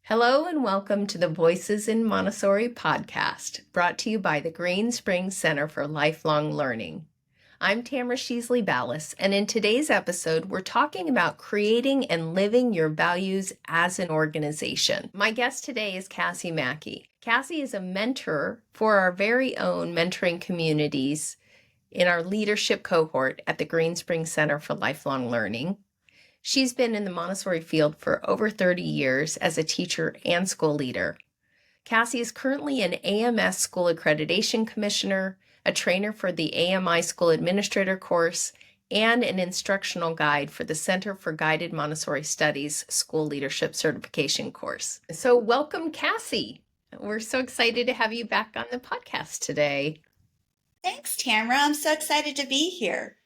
Hello and welcome to the Voices in Montessori podcast, brought to you by the Green Springs Center for Lifelong Learning. I'm Tamara Sheasley Ballas, and in today's episode, we're talking about creating and living your values as an organization. My guest today is Cassi Mackey. Cassi is a mentor for our very own mentoring communities in our leadership cohort at the Green Springs Center for Lifelong Learning. She's been in the Montessori field for over 30 years as a teacher and school leader. Cassi is currently an AMS School Accreditation Commissioner, a trainer for the AMI School Administrator course, and an instructional guide for the Center for Guided Montessori Studies School Leadership Certification course. So welcome, Cassi. We're so excited to have you back on the podcast today. Thanks, Tamara. I'm so excited to be here.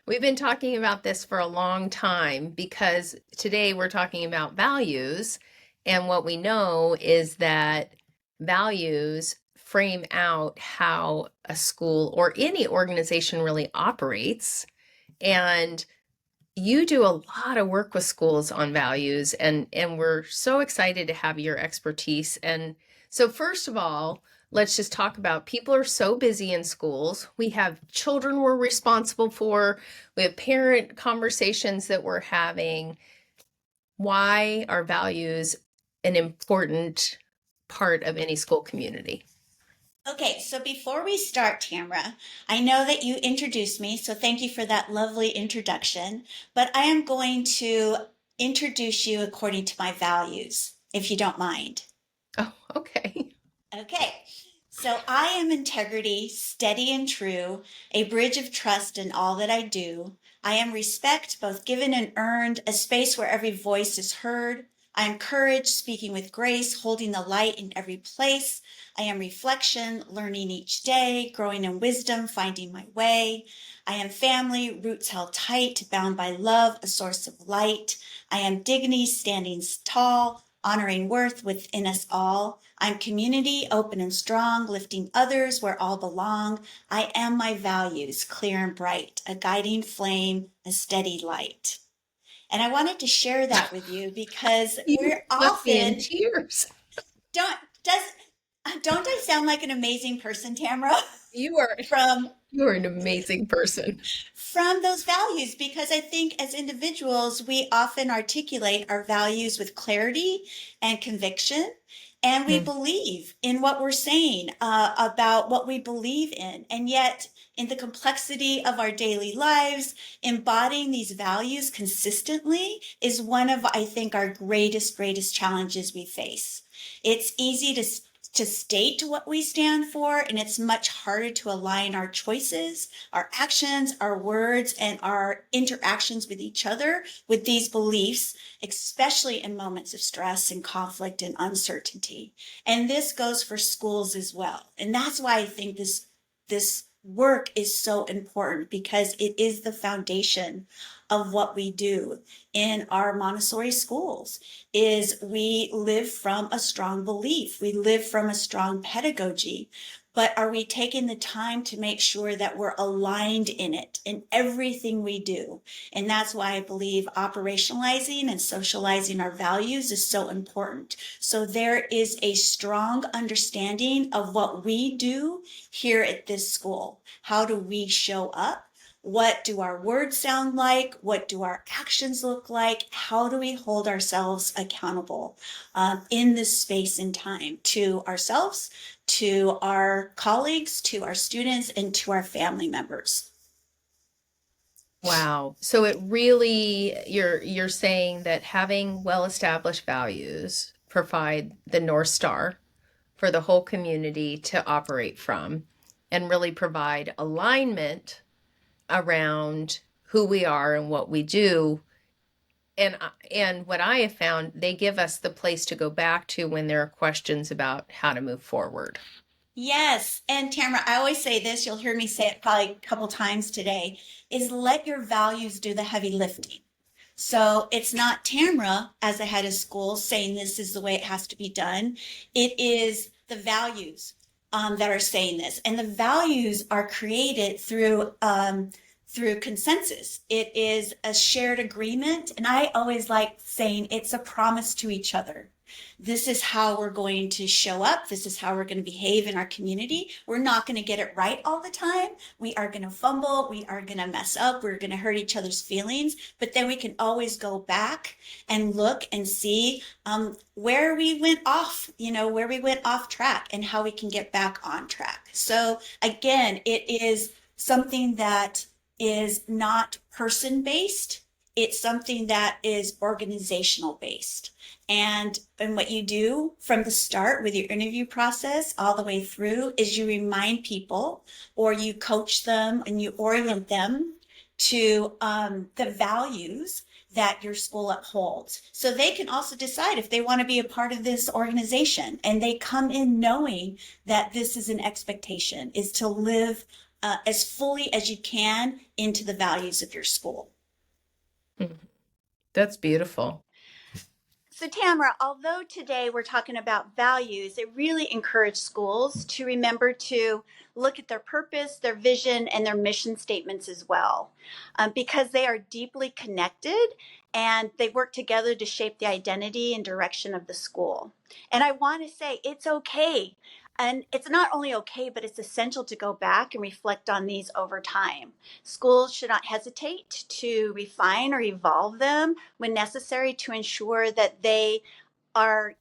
We've been talking about this for a long time because today we're talking about values, and what we know is that values frame out how a school or any organization really operates. And you do a lot of work with schools on values, and we're so excited to have your expertise. And so first of all, let's just talk about people are so busy in schools. We have children we're responsible for. We have parent conversations that we're having. Why are values an important part of any school community? Okay, so before we start, Tamara, I know that you introduced me, so thank you for that lovely introduction. But I am going to introduce you according to my values, if you don't mind. Oh, okay. Okay, so I am integrity, steady and true, a bridge of trust in all that I do. I am respect, both given and earned, a space where every voice is heard. I am courage, speaking with grace, holding the light in every place. I am reflection, learning each day, growing in wisdom, finding my way. I am family, roots held tight, bound by love, a source of light. I am dignity, standing tall, honoring worth within us all. I'm community, open and strong, lifting others where all belong. I am my values, clear and bright, a guiding flame, a steady light. And I wanted to share that with you because You we're left me in often tears. don't does don't I sound like an amazing person, Tamara? You are from you are an amazing person. from those values, because I think as individuals, we often articulate our values with clarity and conviction, and we Mm. believe in what we're saying about what we believe in. And yet, in the complexity of our daily lives, embodying these values consistently is one of, I think, our greatest challenges we face. It's easy to state what we stand for, and it's much harder to align our choices, our actions, our words, and our interactions with each other with these beliefs, especially in moments of stress and conflict and uncertainty. And this goes for schools as well. And that's why I think this work is so important, because it is the foundation of what we do in our Montessori schools. Is we live from a strong belief, we live from a strong pedagogy, but are we taking the time to make sure that we're aligned in it in everything we do? And that's why I believe operationalizing and socializing our values is so important. So there is a strong understanding of what we do here at this school. How do we show up? What do our words sound like? What do our actions look like? How do we hold ourselves accountable in this space and time, to ourselves, to our colleagues, to our students, and to our family members? Wow. So it really, you're saying that having well-established values provide the North Star for the whole community to operate from and really provide alignment around who we are and what we do. And what I have found, they give us the place to go back to when there are questions about how to move forward. Yes. And Tamara, I always say this, you'll hear me say it probably a couple times today, is let your values do the heavy lifting. So it's not Tamara as a head of school saying this is the way it has to be done. It is the values that are saying this. And the values are created through consensus. It is a shared agreement. And I always like saying it's a promise to each other. This is how we're going to show up. This is how we're going to behave in our community. We're not going to get it right all the time. We are going to fumble. We are going to mess up. We're going to hurt each other's feelings. But then we can always go back and look and see where we went off, where we went off track and how we can get back on track. So again, it is something that is not person based. It's something that is organizational based. And what you do from the start with your interview process all the way through is you remind people, or you coach them and you orient them to the values that your school upholds. So they can also decide if they want to be a part of this organization, and they come in knowing that this is an expectation, is to live as fully as you can into the values of your school. That's beautiful. So Tamara, although today we're talking about values, it really encouraged schools to remember to look at their purpose, their vision, and their mission statements as well, because they are deeply connected and they work together to shape the identity and direction of the school. And I want to say it's okay. And it's not only okay, but it's essential to go back and reflect on these over time. Schools should not hesitate to refine or evolve them when necessary to ensure that they are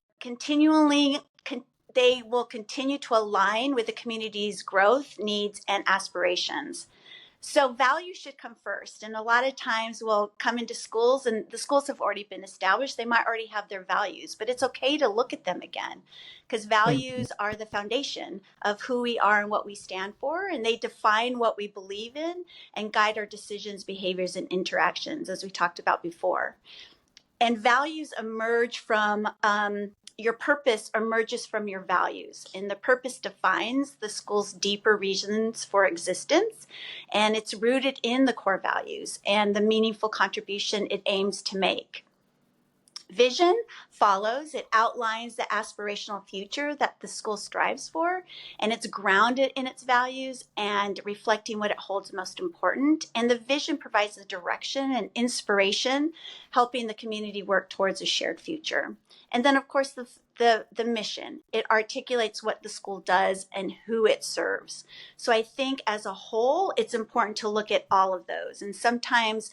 they will continue to align with the community's growth, needs, and aspirations. So values should come first. And a lot of times we'll come into schools and the schools have already been established. They might already have their values, but it's okay to look at them again, because values are the foundation of who we are and what we stand for. And they define what we believe in and guide our decisions, behaviors, and interactions, as we talked about before. And values emerge from your purpose emerges from your values, and the purpose defines the school's deeper reasons for existence, and it's rooted in the core values and the meaningful contribution it aims to make. Vision follows. It outlines the aspirational future that the school strives for, and it's grounded in its values and reflecting what it holds most important. And the vision provides the direction and inspiration, helping the community work towards a shared future. And then, of course, the mission. It articulates what the school does and who it serves. So I think as a whole, it's important to look at all of those. And sometimes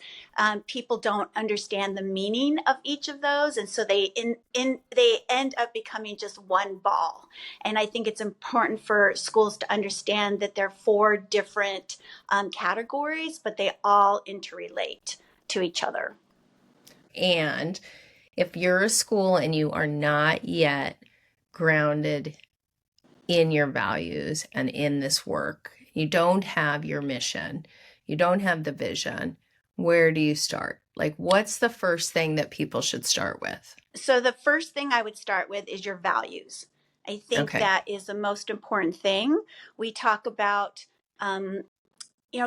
people don't understand the meaning of each of those, and so they end up becoming just one ball. And I think it's important for schools to understand that there are 4 different categories, but they all interrelate to each other. And if you're a school and you are not yet grounded in your values and in this work, you don't have your mission, you don't have the vision, where do you start? Like, what's the first thing that people should start with? So the first thing I would start with is your values. I think that is the most important thing. We talk about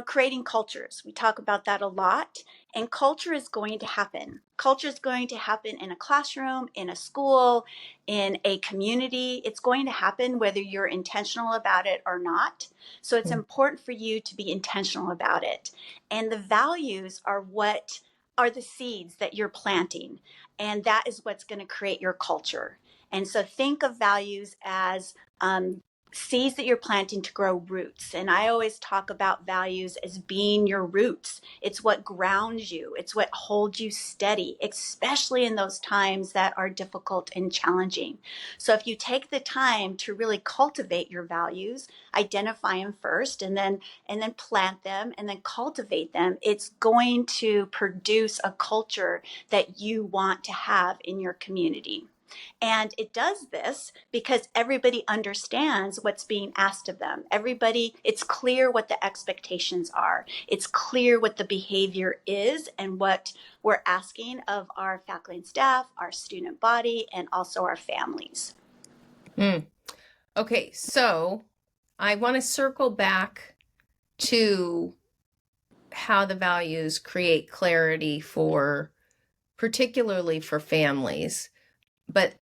creating cultures. We talk about that a lot, and culture is going to happen. Culture is going to happen in a classroom, in a school, in a community. It's going to happen whether you're intentional about it or not. So it's important for you to be intentional about it. And the values are what are the seeds that you're planting, and that is what's going to create your culture. And so think of values as seeds that you're planting to grow roots. And I always talk about values as being your roots. It's what grounds you. It's what holds you steady, especially in those times that are difficult and challenging. So if you take the time to really cultivate your values, identify them first, and then plant them and then cultivate them, it's going to produce a culture that you want to have in your community. And it does this because everybody understands what's being asked of them. It's clear what the expectations are. It's clear what the behavior is and what we're asking of our faculty and staff, our student body, and also our families. Okay, so I want to circle back to how the values create clarity particularly for families. But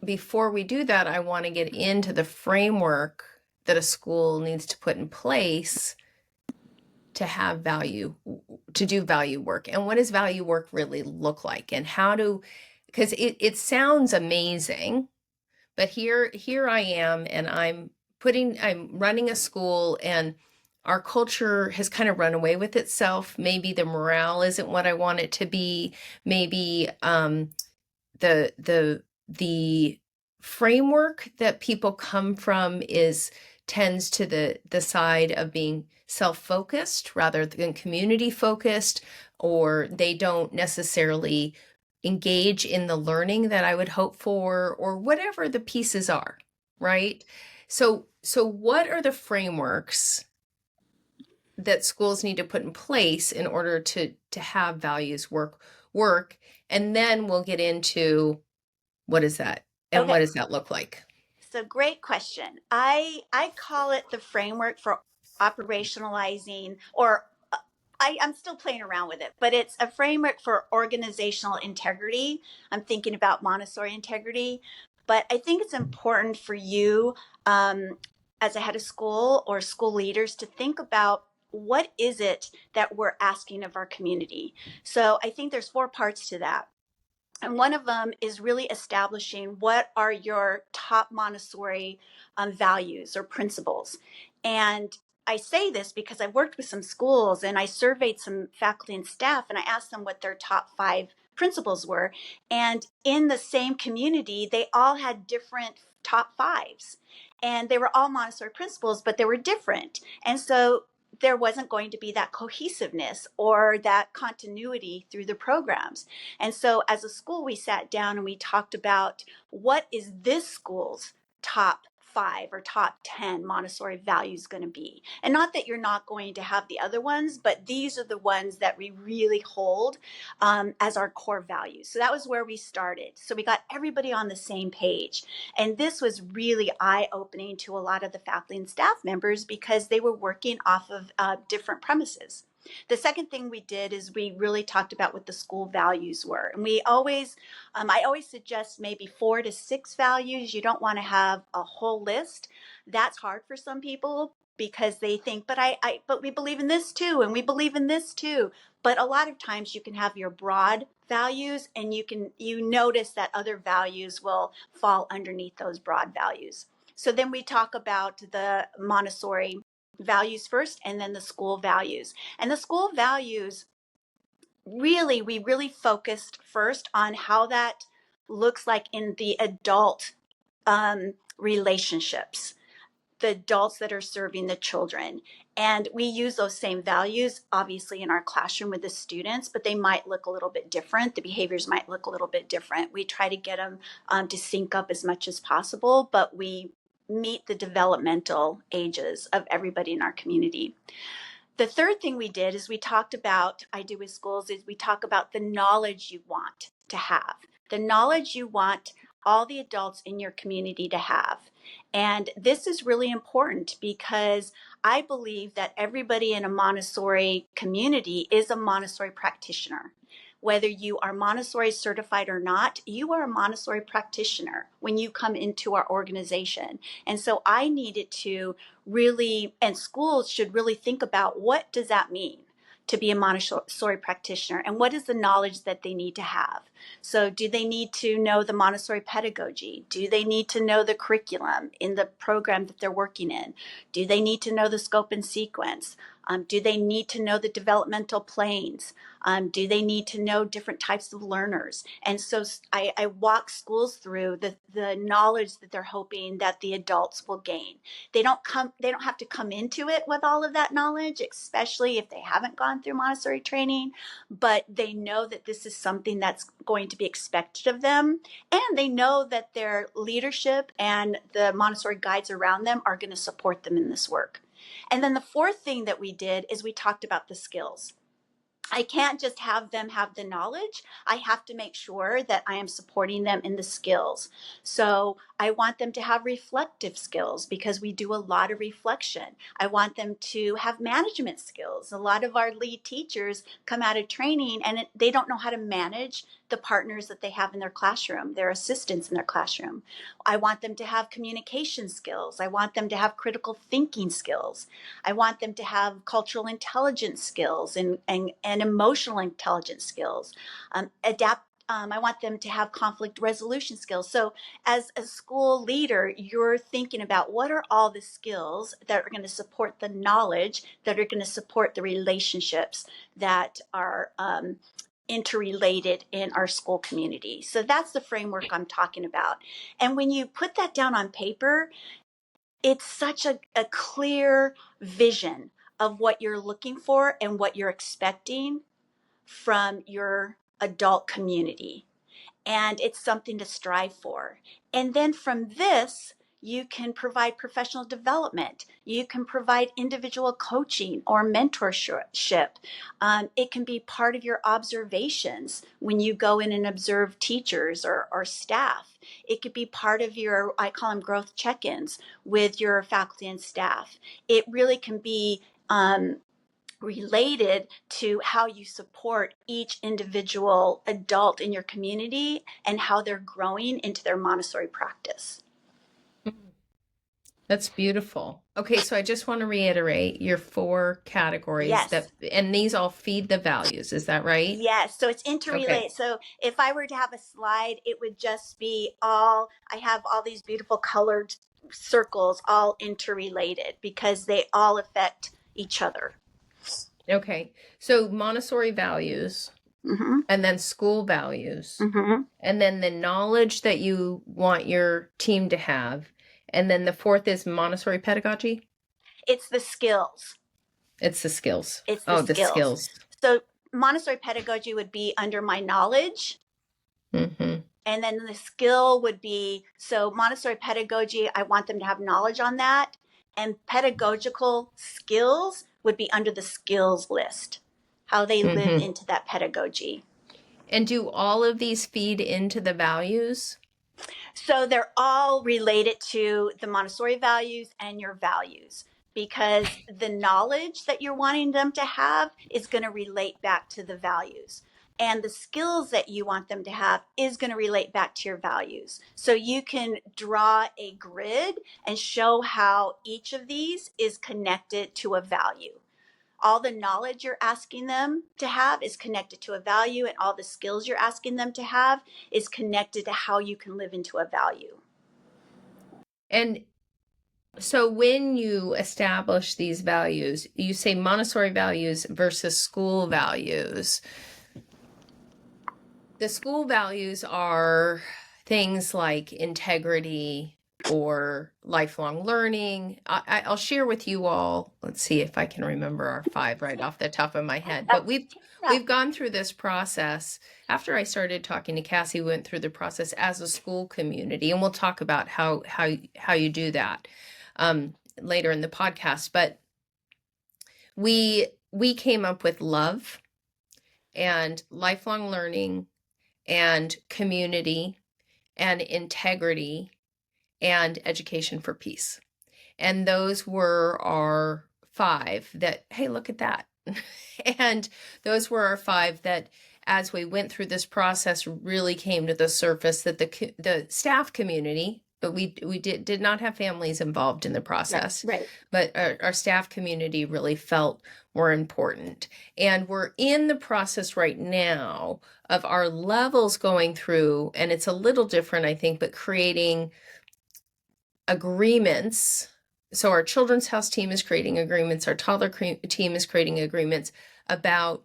before we do that, I want to get into the framework that a school needs to put in place to do value work. And what does value work really look like? And how do because it sounds amazing, but here I am, and I'm running a school, and our culture has kind of run away with itself. Maybe the morale isn't what I want it to be. Maybe the framework that people come from is tends to the side of being self-focused rather than community focused, or they don't necessarily engage in the learning that I would hope for, or whatever the pieces are, right? So what are the frameworks that schools need to put in place in order to have values work? And then we'll get into what is that and Okay. what does that look like? So great question. I call it the framework for operationalizing, or I'm still playing around with it, but it's a framework for organizational integrity. I'm thinking about Montessori integrity, but I think it's important for you, as a head of school or school leaders, to think about what is it that we're asking of our community. So I think there's 4 parts to that. And one of them is really establishing what are your top Montessori values or principles. And I say this because I worked with some schools and I surveyed some faculty and staff, and I asked them what their top 5 principles were. And in the same community, they all had different top 5s. And they were all Montessori principles, but they were different. And so there wasn't going to be that cohesiveness or that continuity through the programs. And so as a school, we sat down and we talked about what is this school's top 5 or top 10 Montessori values going to be. And not that you're not going to have the other ones, but these are the ones that we really hold as our core values. So that was where we started. So we got everybody on the same page. And this was really eye-opening to a lot of the faculty and staff members because they were working off of different premises. The second thing we did is we really talked about what the school values were. And I always suggest maybe 4 to 6 values. You don't want to have a whole list. That's hard for some people because they think, but we believe in this too, and we believe in this too. But a lot of times you can have your broad values, and you notice that other values will fall underneath those broad values. So then we talk about the Montessori values first, and then the school values. And the school values, we really focused first on how that looks like in the adult relationships, the adults that are serving the children. And we use those same values, obviously, in our classroom with the students, but they might look a little bit different. The behaviors might look a little bit different. We try to get them to sync up as much as possible, but we meet the developmental ages of everybody in our community. The third thing we did is we talked about, I do with schools, is we talk about the knowledge you want to have, the knowledge you want all the adults in your community to have. And this is really important because I believe that everybody in a Montessori community is a Montessori practitioner. Whether you are Montessori certified or not, you are a Montessori practitioner when you come into our organization. And so I needed to really, and schools should really think about, what does that mean to be a Montessori practitioner, and what is the knowledge that they need to have? So do they need to know the Montessori pedagogy? Do they need to know the curriculum in the program that they're working in? Do they need to know the scope and sequence? Do they need to know the developmental planes? Do they need to know different types of learners? And so I walk schools through the knowledge that they're hoping that the adults will gain. They don't have to come into it with all of that knowledge, especially if they haven't gone through Montessori training, but they know that this is something that's going to be expected of them. And they know that their leadership and the Montessori guides around them are going to support them in this work. And then the fourth thing that we did is we talked about the skills. I can't just have them have the knowledge. I have to make sure that I am supporting them in the skills. So I want them to have reflective skills because we do a lot of reflection. I want them to have management skills. A lot of our lead teachers come out of training and they don't know how to manage the partners that they have in their classroom, their assistants in their classroom. I want them to have communication skills. I want them to have critical thinking skills. I want them to have cultural intelligence skills and emotional intelligence skills, I want them to have conflict resolution skills. So as a school leader, you're thinking about what are all the skills that are going to support the knowledge, that are going to support the relationships that are interrelated in our school community. So that's the framework I'm talking about. And when you put that down on paper, it's such a clear vision of what you're looking for and what you're expecting from your adult community. And it's something to strive for. And then from this, you can provide professional development. You can provide individual coaching or mentorship. It can be part of your observations when you go in and observe teachers or staff. It could be part of your, I call them growth check-ins with your faculty and staff. It really can be related to how you support each individual adult in your community and how they're growing into their Montessori practice. That's beautiful. Okay, so I just want to reiterate your 4 categories Yes. and these all feed the values. Is that right? Yes, so it's interrelated. Okay. So if I were to have a slide, it would just be all, I have all these beautiful colored circles all interrelated because they all affect each other. Okay. So Montessori values Mm-hmm. and then school values Mm-hmm. and then the knowledge that you want your team to have. And then the 4th is Montessori pedagogy. It's the skills. It's the skills. It's Oh, the the skills. So Montessori pedagogy would be under my knowledge. Mm-hmm. And then the skill would be, so Montessori pedagogy, I want them to have knowledge on that. And pedagogical skills would be under the skills list, how they live Mm-hmm. into that pedagogy. And do all of these feed into the values? So they're all related to the Montessori values and your values, because the knowledge that you're wanting them to have is going to relate back to the values. And the skills that you want them to have is going to relate back to your values. So you can draw a grid and show how each of these is connected to a value. All the knowledge you're asking them to have is connected to a value, and all the skills you're asking them to have is connected to how you can live into a value. And so when you establish these values, you say Montessori values versus school values. The school values are things like integrity or lifelong learning. I'll share with you all. Let's see if I can remember our 5 right off the top of my head. But we've gone through this process. After I started talking to Cassie, we went through the process as a school community, and we'll talk about how you do that later in the podcast. But we came up with love and lifelong learning and community and integrity and education for peace. And those were our 5 that, hey, look at that. And those were our 5 that, as we went through this process, really came to the surface that the staff community, but we did not have families involved in the process, Right. but our staff community really felt were important. And we're in the process right now of our levels going through, and it's a little different, I think, but creating agreements. So our children's house team is creating agreements, our toddler team is creating agreements about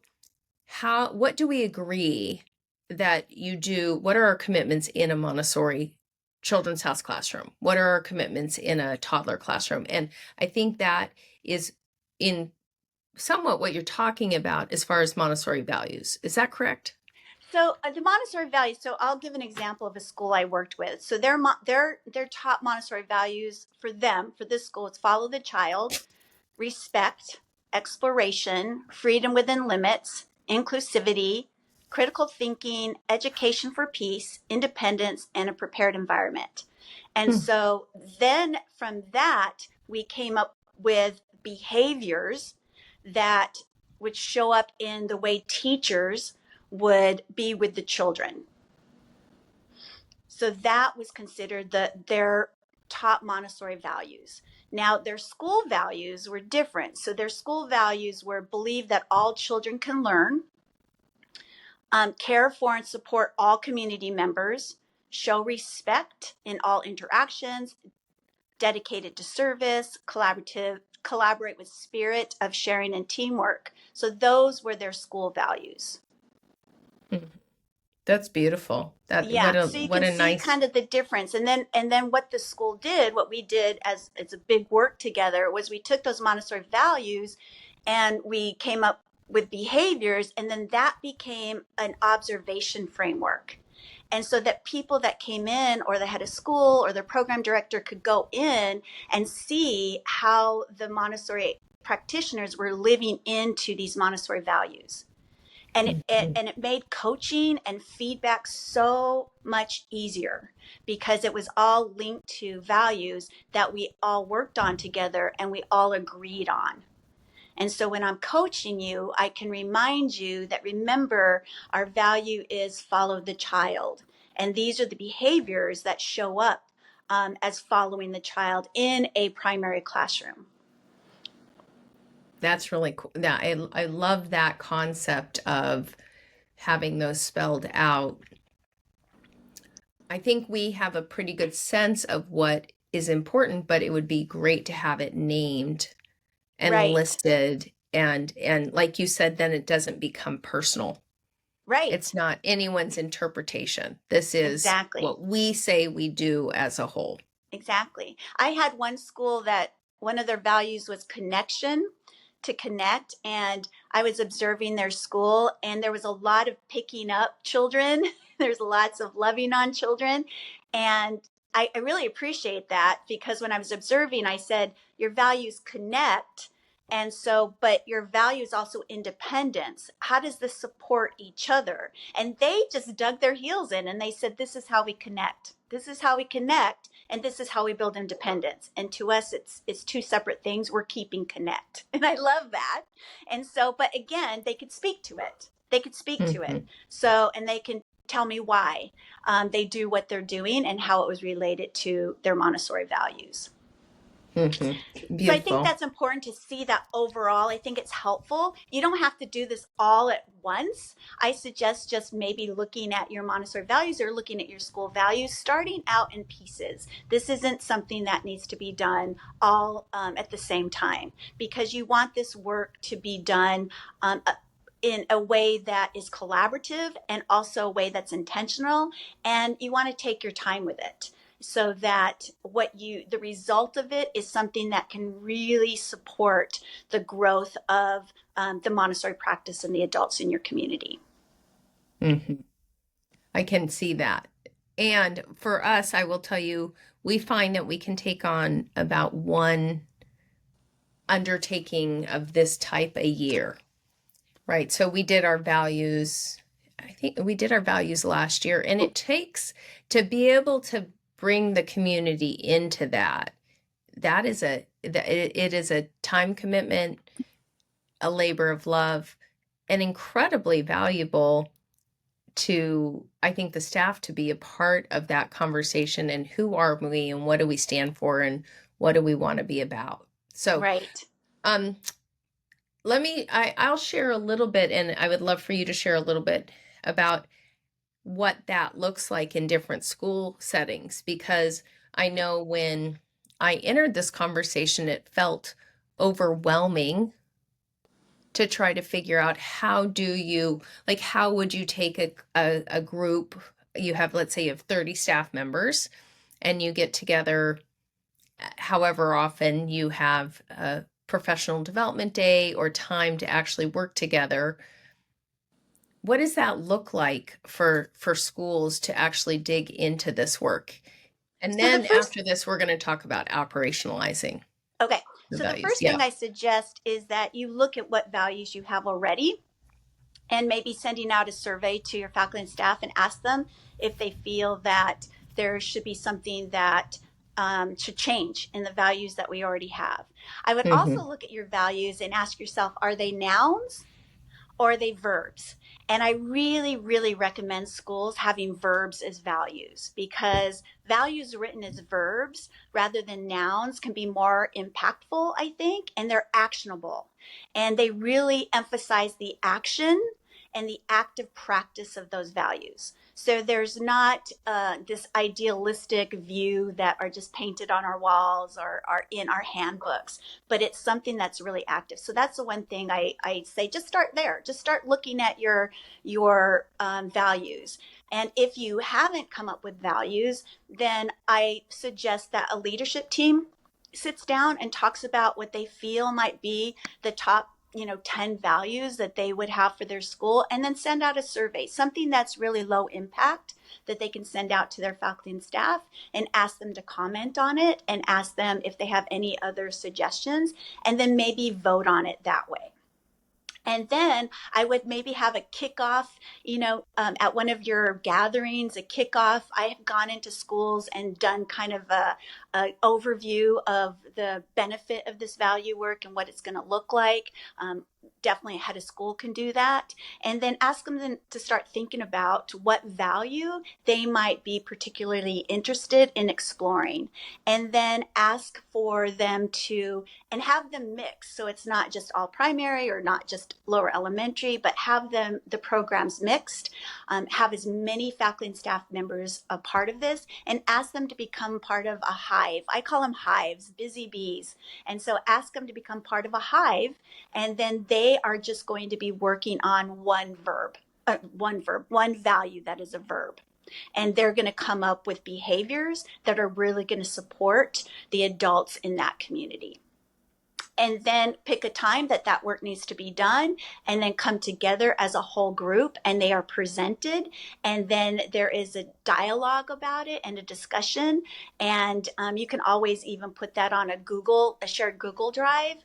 what do we agree that you do, what are our commitments in a Montessori children's house classroom? What are our commitments in a toddler classroom? And I think that is in somewhat what you're talking about as far as Montessori values. Is that correct? So the Montessori values. So I'll give an example of a school I worked with. So their top Montessori values for this school, is follow the child, respect, exploration, freedom within limits, inclusivity, critical thinking, education for peace, independence, and a prepared environment. And so then from that, we came up with behaviors that would show up in the way teachers would be with the children. So that was considered their top Montessori values. Now, their school values were different. So their school values were believe that all children can learn, Care for and support all community members, show respect in all interactions, dedicated to service, collaborate with spirit of sharing and teamwork. So those were their school values. That's beautiful. Yeah, so you What can a see nice. kind of the difference. And then what the school did, what we did as it's a big work together, was we took those Montessori values and we came up with behaviors, and then that became an observation framework. And so that people that came in, or the head of school or the program director, could go in and see how the Montessori practitioners were living into these Montessori values. And it made coaching and feedback so much easier because it was all linked to values that we all worked on together and we all agreed on. And so when I'm coaching you, I can remind you that, remember, our value is follow the child. And these are the behaviors that show up as following the child in a primary classroom. That's really cool. Yeah, I love that concept of having those spelled out. I think we have a pretty good sense of what is important, but it would be great to have it named and Right. listed, and like you said, then it doesn't become personal. Right. It's not anyone's interpretation. This is Exactly. what we say we do as a whole. Exactly. I had one school that one of their values was connection, to connect. And I was observing their school, and there was a lot of picking up children. There's lots of loving on children. And I really appreciate that, because when I was observing, I said, your values connect. And so, but your value is also independence. How does this support each other? And they just dug their heels in and they said, this is how we connect. This is how we connect. And this is how we build independence. And to us, it's two separate things. We're keeping connect. And I love that. And so, but again, they could speak to it. They could speak to it. So, and they can tell me why they do what they're doing and how it was related to their Montessori values. Beautiful. So I think that's important to see that overall. I think it's helpful. You don't have to do this all at once. I suggest just maybe looking at your Montessori values or looking at your school values, starting out in pieces. This isn't something that needs to be done all at the same time, because you want this work to be done in a way that is collaborative and also a way that's intentional. And you want to take your time with it, so that the result of it is something that can really support the growth of the Montessori practice and the adults in your community. I can see that. And for us, I will tell you, we find that we can take on about one undertaking of this type a year, right? So we did our values, I think we did our values last year, and it takes to be able to bring the community into that. It is a time commitment, a labor of love, and incredibly valuable to, I think, the staff to be a part of that conversation, and who are we and what do we stand for and what do we want to be about. So right. I'll share a little bit, and I would love for you to share a little bit about what that looks like in different school settings, because I know when I entered this conversation, it felt overwhelming to try to figure out how would you take a group, you have, let's say you have 30 staff members, and you get together however often you have a professional development day or time to actually work together. What does that look like for schools to actually dig into this work? And then after this, we're going to talk about operationalizing. Okay. So the first thing I suggest is that you look at what values you have already, and maybe sending out a survey to your faculty and staff and ask them if they feel that there should be something that should change in the values that we already have. I would also look at your values and ask yourself, are they nouns or are they verbs? And I really, really recommend schools having verbs as values, because values written as verbs rather than nouns can be more impactful, I think, and they're actionable. And they really emphasize the action and the active practice of those values. So there's not this idealistic view that are just painted on our walls or are in our handbooks, but it's something that's really active. So that's the one thing I say, just start there. Just start looking at your values. And if you haven't come up with values, then I suggest that a leadership team sits down and talks about what they feel might be the top 10 values that they would have for their school, and then send out a survey, something that's really low impact that they can send out to their faculty and staff and ask them to comment on it and ask them if they have any other suggestions, and then maybe vote on it that way. And then I would maybe have a kickoff, at one of your gatherings, a kickoff. I have gone into schools and done kind of a overview of the benefit of this value work and what it's going to look like. Definitely a head of school can do that. And then ask them to start thinking about what value they might be particularly interested in exploring. And then ask for them to, and have them mix. So it's not just all primary or not just lower elementary, but have the programs mixed, have as many faculty and staff members a part of this, and ask them to become part of a hive. I call them hives, busy bees. And so ask them to become part of a hive, and then they are just going to be working on one value that is a verb. And they're going to come up with behaviors that are really going to support the adults in that community. And then pick a time that work needs to be done, and then come together as a whole group, and they are presented, and then there is a dialogue about it and a discussion. And you can always even put that on a shared Google Drive,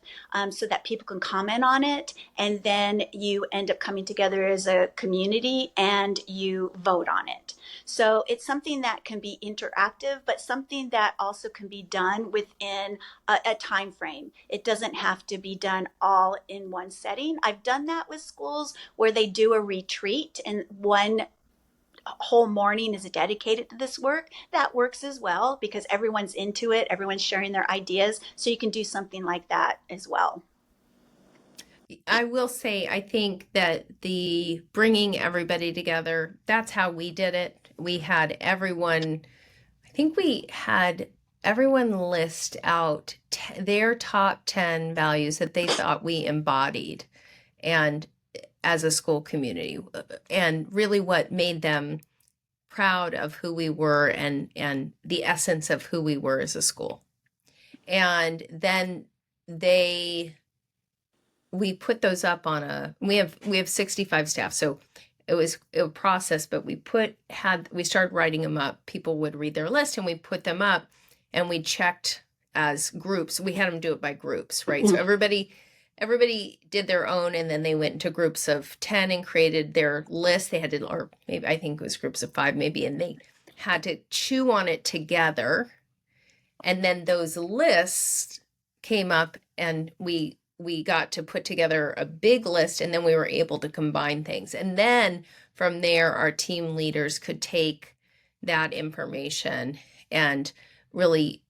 so that people can comment on it, and then you end up coming together as a community and you vote on it. So it's something that can be interactive, but something that also can be done within a time frame. It doesn't have to be done all in one setting. I've done that with schools where they do a retreat and one whole morning is dedicated to this work. That works as well because everyone's into it, everyone's sharing their ideas. So you can do something like that as well. I will say, I think that the bringing everybody together, that's how we did it. We had everyone, I think we had everyone list out their top 10 values that they thought we embodied and as a school community, and really what made them proud of who we were and the essence of who we were as a school. And then we put those up on we have 65 staff, so it was a process, but we started writing them up. People would read their list and we put them up, and we checked as groups. We had them do it by groups, right? So everybody did their own, and then they went into groups of 10 and created their list. They had to, or maybe I think it was groups of 5 maybe, and they had to chew on it together. And then those lists came up, and we got to put together a big list, and then we were able to combine things. And then from there, our team leaders could take that information and really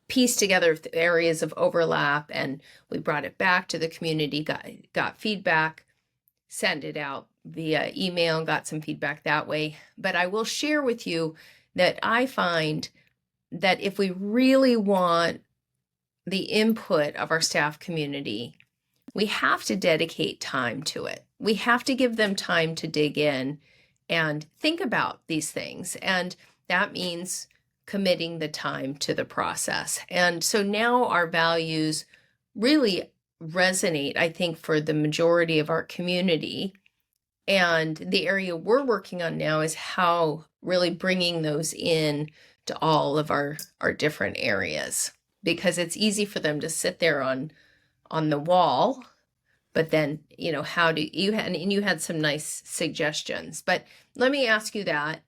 piece together areas of overlap, and we brought it back to the community, got feedback, sent it out via email, got some feedback that way. But I will share with you that I find that if we really want the input of our staff community, we have to dedicate time to it. We have to give them time to dig in and think about these things. And that means committing the time to the process. And so now our values really resonate, I think, for the majority of our community. And the area we're working on now is how really bringing those in to all of our different areas, because it's easy for them to sit there on the wall. But then, how do you had some nice suggestions, but let me ask you that.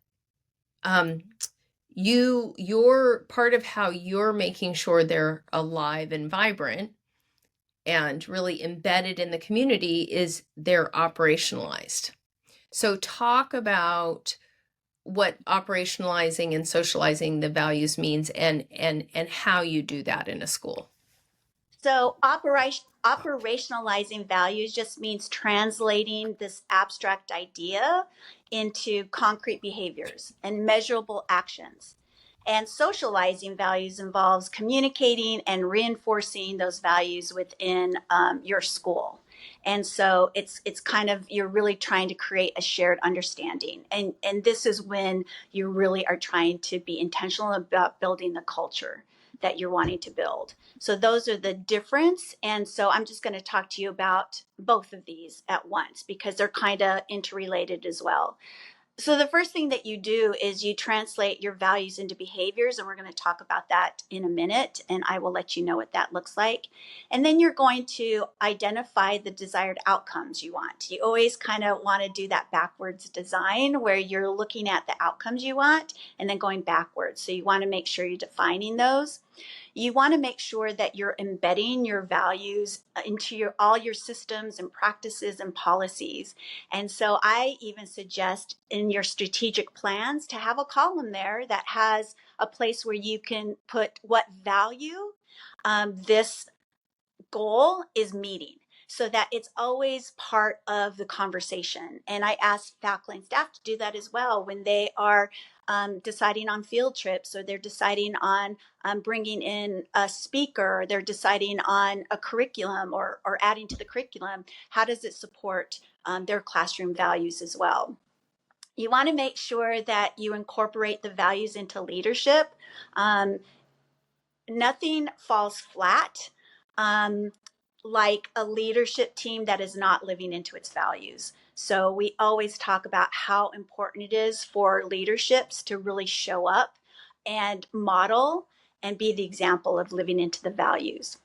You're part of how you're making sure they're alive and vibrant and really embedded in the community is they're operationalized. So talk about what operationalizing and socializing the values means and how you do that in a school. So operationalizing values just means translating this abstract idea into concrete behaviors and measurable actions. And socializing values involves communicating and reinforcing those values within your school. And so it's kind of, you're really trying to create a shared understanding. And this is when you really are trying to be intentional about building the culture that you're wanting to build. So those are the difference. And so I'm just going to talk to you about both of these at once because they're kind of interrelated as well. So the first thing that you do is you translate your values into behaviors, and we're going to talk about that in a minute, and I will let you know what that looks like. And then you're going to identify the desired outcomes you want. You always kind of want to do that backwards design where you're looking at the outcomes you want and then going backwards. So you want to make sure you're defining those. You want to make sure that you're embedding your values into all your systems and practices and policies. And so I even suggest in your strategic plans to have a column there that has a place where you can put what value this goal is meeting, so that it's always part of the conversation. And I ask faculty and staff to do that as well when they are deciding on field trips, or they're deciding on bringing in a speaker, or they're deciding on a curriculum or adding to the curriculum. How does it support their classroom values as well? You want to make sure that you incorporate the values into leadership. Nothing falls flat like a leadership team that is not living into its values. So we always talk about how important it is for leaderships to really show up and model and be the example of living into the values.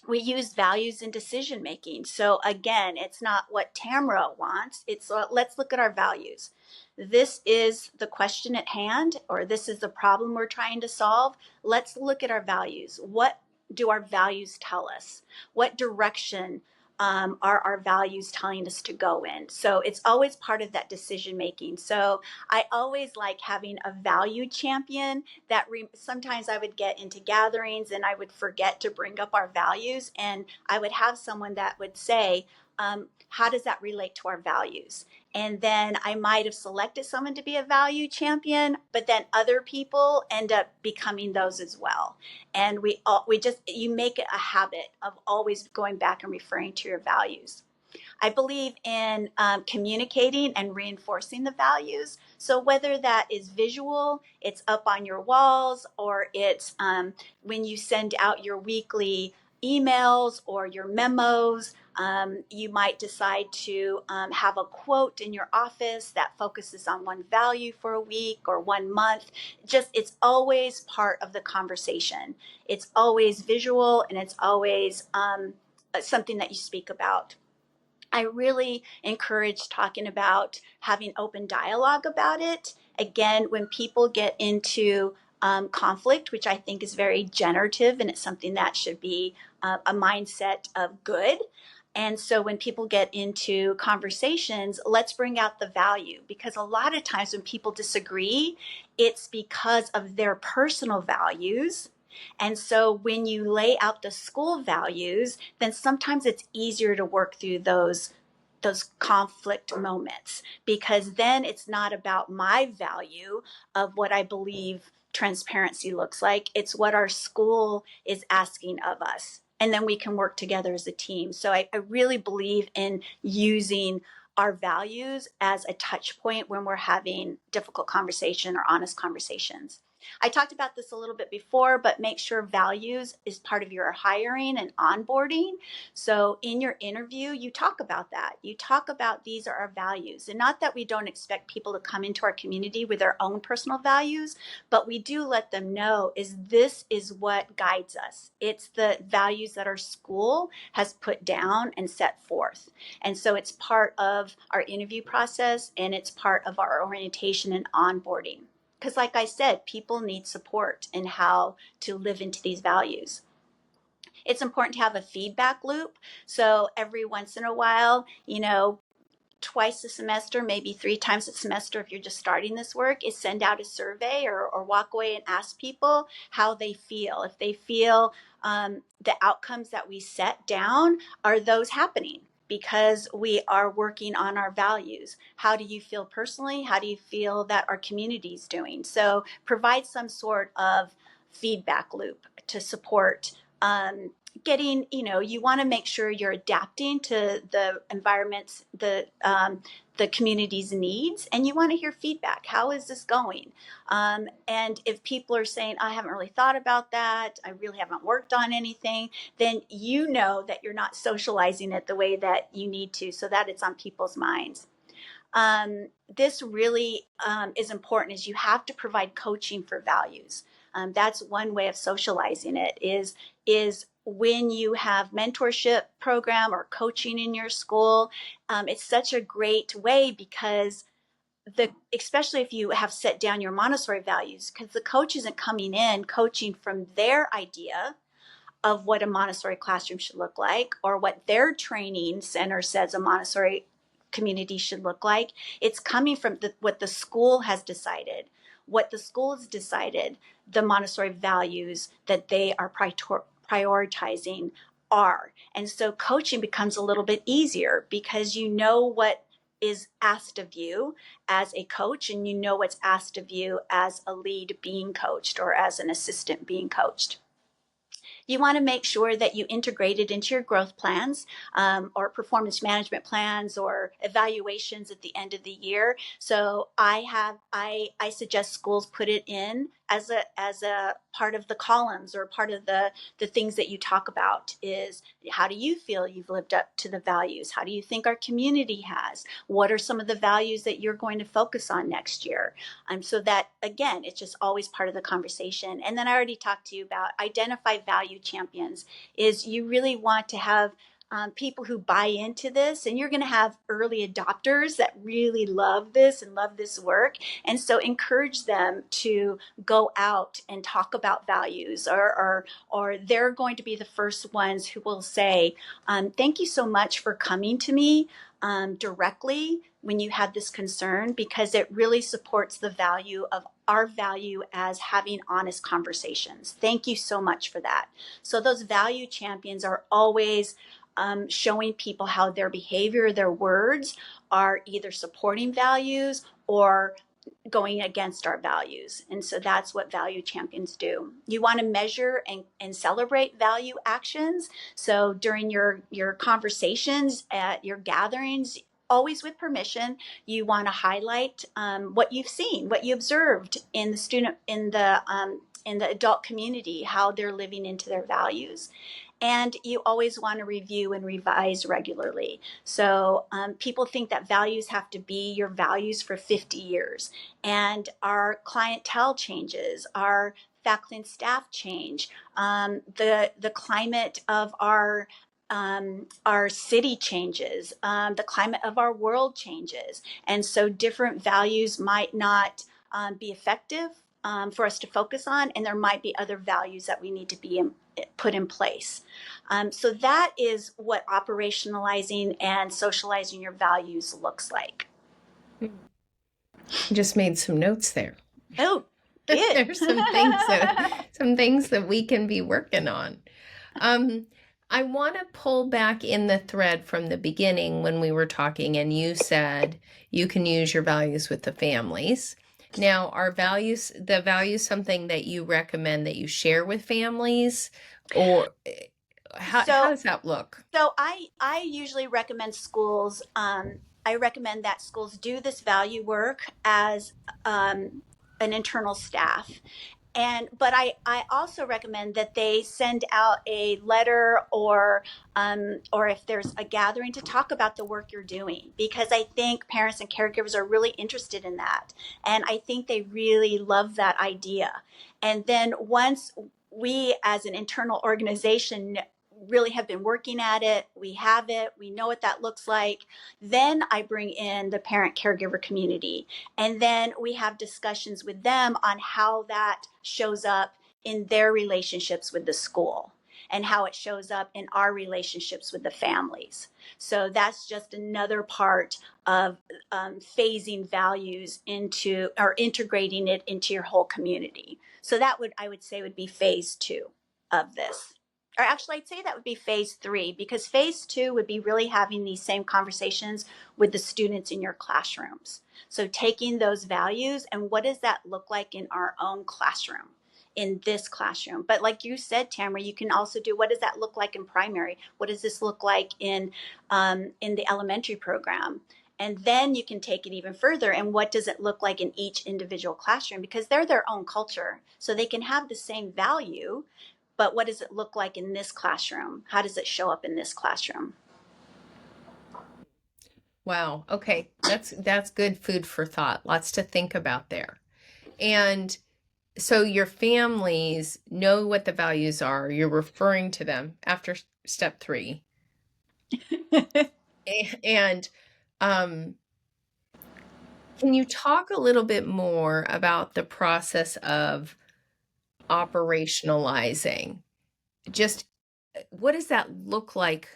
We use values in decision making. So again, it's not what Tamara wants. It's let's look at our values. This is the question at hand, or this is the problem we're trying to solve. Let's look at our values. What do our values tell us? What direction are our values telling us to go in? So it's always part of that decision making. So I always like having a value champion that sometimes I would get into gatherings and I would forget to bring up our values, and I would have someone that would say, how does that relate to our values? And then I might have selected someone to be a value champion, but then other people end up becoming those as well. And you make it a habit of always going back and referring to your values. I believe in communicating and reinforcing the values. So whether that is visual, it's up on your walls, or it's when you send out your weekly emails or your memos, you might decide to have a quote in your office that focuses on one value for a week or 1 month. It's always part of the conversation. It's always visual, and it's always something that you speak about. I really encourage talking about having open dialogue about it. Again, when people get into conflict, which I think is very generative, and it's something that should be a mindset of good. And so when people get into conversations, let's bring out the value, because a lot of times when people disagree, it's because of their personal values. And so when you lay out the school values, then sometimes it's easier to work through those conflict moments, because then it's not about my value of what I believe transparency looks like. It's what our school is asking of us. And then we can work together as a team. So I really believe in using our values as a touch point when we're having difficult conversation or honest conversations. I talked about this a little bit before, but make sure values is part of your hiring and onboarding. So in your interview, you talk about that. You talk about these are our values. And not that we don't expect people to come into our community with their own personal values, but we do let them know this is what guides us. It's the values that our school has put down and set forth. And so it's part of our interview process, and it's part of our orientation and onboarding. Because like I said, people need support in how to live into these values. It's important to have a feedback loop. So every once in a while, twice a semester, maybe 3 times a semester if you're just starting this work, is send out a survey or walk away and ask people how they feel. If they feel the outcomes that we set down, are those happening? Because we are working on our values. How do you feel personally? How do you feel that our community is doing? So provide some sort of feedback loop to support getting, you want to make sure you're adapting to the environments, the community's needs, and you want to hear feedback. How is this going? And if people are saying, I haven't really thought about that, I really haven't worked on anything, then you know that you're not socializing it the way that you need to, so that it's on people's minds. This really is important, is you have to provide coaching for values. That's one way of socializing it, is when you have mentorship program or coaching in your school. It's such a great way, because especially if you have set down your Montessori values, because the coach isn't coming in coaching from their idea of what a Montessori classroom should look like, or what their training center says a Montessori community should look like. It's coming from what the school has decided. What the school has decided, the Montessori values that they are prioritizing are. And so coaching becomes a little bit easier, because you know what is asked of you as a coach, and you know what's asked of you as a lead being coached or as an assistant being coached. You want to make sure that you integrate it into your growth plans, or performance management plans, or evaluations at the end of the year. So I suggest schools put it in as a part of the columns, or part of the things that you talk about. Is, how do you feel you've lived up to the values? How do you think our community has? What are some of the values that you're going to focus on next year? So that, again, it's just always part of the conversation. And then I already talked to you about identify value champions. Is you really want to have people who buy into this, and you're going to have early adopters that really love this and love this work. And so encourage them to go out and talk about values, or they're going to be the first ones who will say, thank you so much for coming to me directly when you have this concern, because it really supports the value of our value as having honest conversations. Thank you so much for that. So those value champions are always showing people how their behavior, their words are either supporting values or going against our values. And so that's what value champions do. You want to measure and celebrate value actions. So during your conversations at your gatherings, always with permission, you want to highlight what you've seen, what you observed in the student, in the adult community, how they're living into their values. And you always want to review and revise regularly. So people think that values have to be your values for 50 years. And our clientele changes, our faculty and staff change, the climate of our city changes, the climate of our world changes. And so different values might not be effective for us to focus on, and there might be other values that we need to be put in place. So that is what operationalizing and socializing your values looks like. Just made some notes there. Oh, good. There's some things that we can be working on. I want to pull back in the thread from the beginning when we were talking, and you said you can use your values with the families. Now, are the values something that you recommend that you share with families, or how does that look? So I usually recommend schools, I recommend that schools do this value work as an internal staff. But I also recommend that they send out a letter, or if there's a gathering, to talk about the work you're doing, because I think parents and caregivers are really interested in that. And I think they really love that idea. And then once we as an internal organization really have been working at it, we have it, we know what that looks like, then I bring in the parent caregiver community, and then we have discussions with them on how that shows up in their relationships with the school. and how it shows up in our relationships with the families. So that's just another part of phasing values into, or integrating it into your whole community. So that would, I would say, would be phase 2 of this. Or actually, I'd say that would be phase 3, because phase 2 would be really having these same conversations with the students in your classrooms. So taking those values and what does that look like in our own classroom, in this classroom. But like you said, Tamara, you can also do, what does that look like in primary? What does this look like in the elementary program? And then you can take it even further. And what does it look like in each individual classroom? Because they're their own culture. So they can have the same value, but what does it look like in this classroom? How does it show up in this classroom? Wow. Okay. That's good food for thought. Lots to think about there. And so your families know what the values are. You're referring to them after step 3. And can you talk a little bit more about the process of operationalizing? Just what does that look like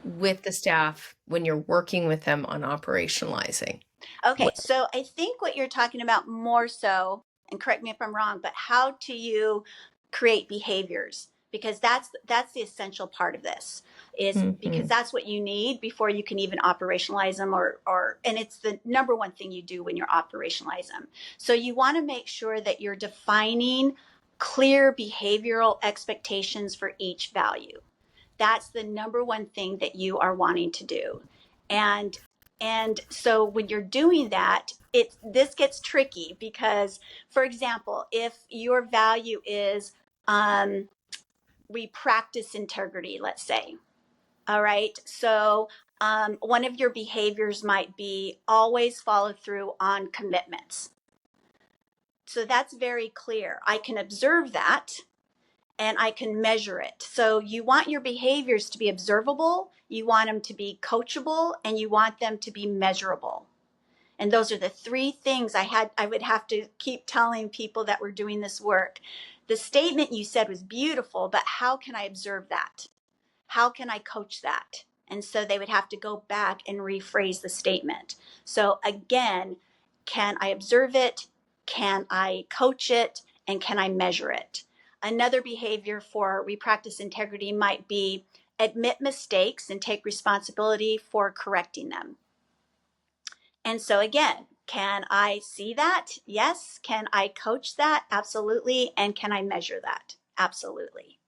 with the staff when you're working with them on operationalizing? Okay, so I think what you're talking about more so, and correct me if I'm wrong, but how do you create behaviors? Because that's the essential part of this, is because that's what you need before you can even operationalize them, or and it's the number one thing you do when you're operationalize them. So you want to make sure that you're defining clear behavioral expectations for each value. That's the number one thing that you are wanting to do. And so when you're doing that, this gets tricky because, for example, if your value is we practice integrity, let's say, all right, so one of your behaviors might be always follow through on commitments. So that's very clear. I can observe that and I can measure it. So you want your behaviors to be observable, you want them to be coachable, and you want them to be measurable. And those are the 3 things I would have to keep telling people that were doing this work. The statement you said was beautiful, but how can I observe that? How can I coach that? And so they would have to go back and rephrase the statement. So again, can I observe it? Can I coach it? And can I measure it? Another behavior for we practice integrity might be admit mistakes and take responsibility for correcting them. And so again, can I see that? Yes. Can I coach that? Absolutely. And can I measure that? Absolutely.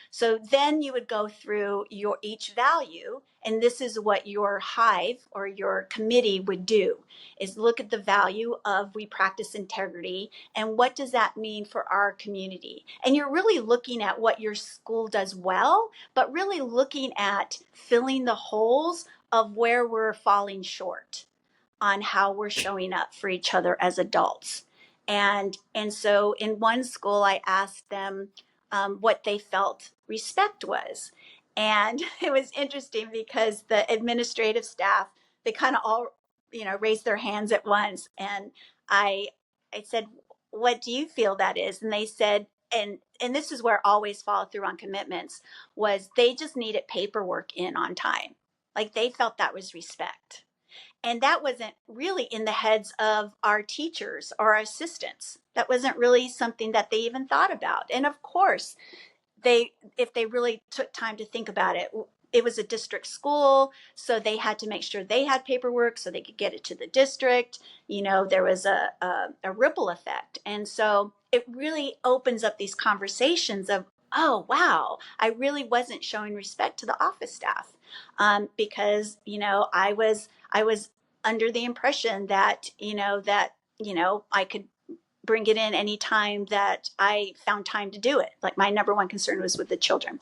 So then you would go through your each value, and this is what your hive or your committee would do, is look at the value of we practice integrity and what does that mean for our community. And you're really looking at what your school does well, but really looking at filling the holes of where we're falling short on how we're showing up for each other as adults. And so in one school, I asked them what they felt respect was. And it was interesting because the administrative staff, they kind of all, raised their hands at once. And I said, what do you feel that is? And they said, and this is where always follow through on commitments, was they just needed paperwork in on time. Like they felt that was respect. And that wasn't really in the heads of our teachers or our assistants. That wasn't really something that they even thought about. And of course, if they really took time to think about it, it was a district school, so they had to make sure they had paperwork so they could get it to the district. There was a ripple effect. And so it really opens up these conversations of, oh, wow, I really wasn't showing respect to the office staff because, I was under the impression that, I could bring it in any time that I found time to do it. Like my number one concern was with the children.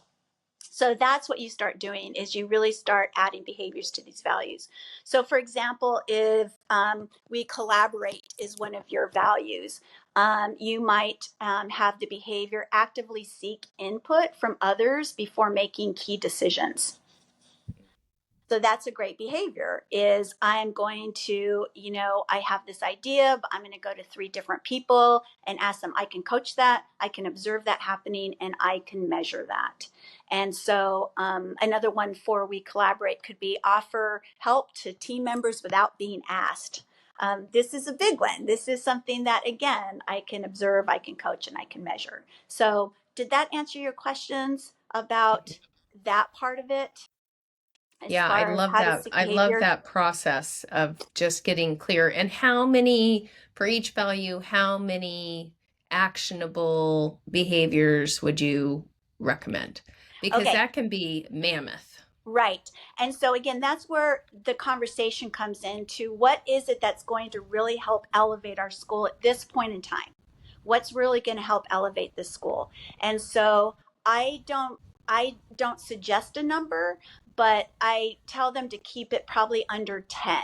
So that's what you start doing, is you really start adding behaviors to these values. So for example, if we collaborate is one of your values, you might have the behavior actively seek input from others before making key decisions. So that's a great behavior is I'm going to, I have this idea, but I'm going to go to 3 different people and ask them. I can coach that, I can observe that happening, and I can measure that. And so another one for we collaborate could be offer help to team members without being asked. This is a big one. This is something that, again, I can observe, I can coach, and I can measure. So did that answer your questions about that part of it? As Yeah, I far as love how to that. seek I love behavior. that process of just getting clear. And how many, for each value, how many actionable behaviors would you recommend? Because Okay, that can be mammoth. right. And so again, that's where the conversation comes into what is it that's going to really help elevate our school at this point in time? What's really going to help elevate this school? And so I don't I don't suggest a number, but I tell them to keep it probably under 10.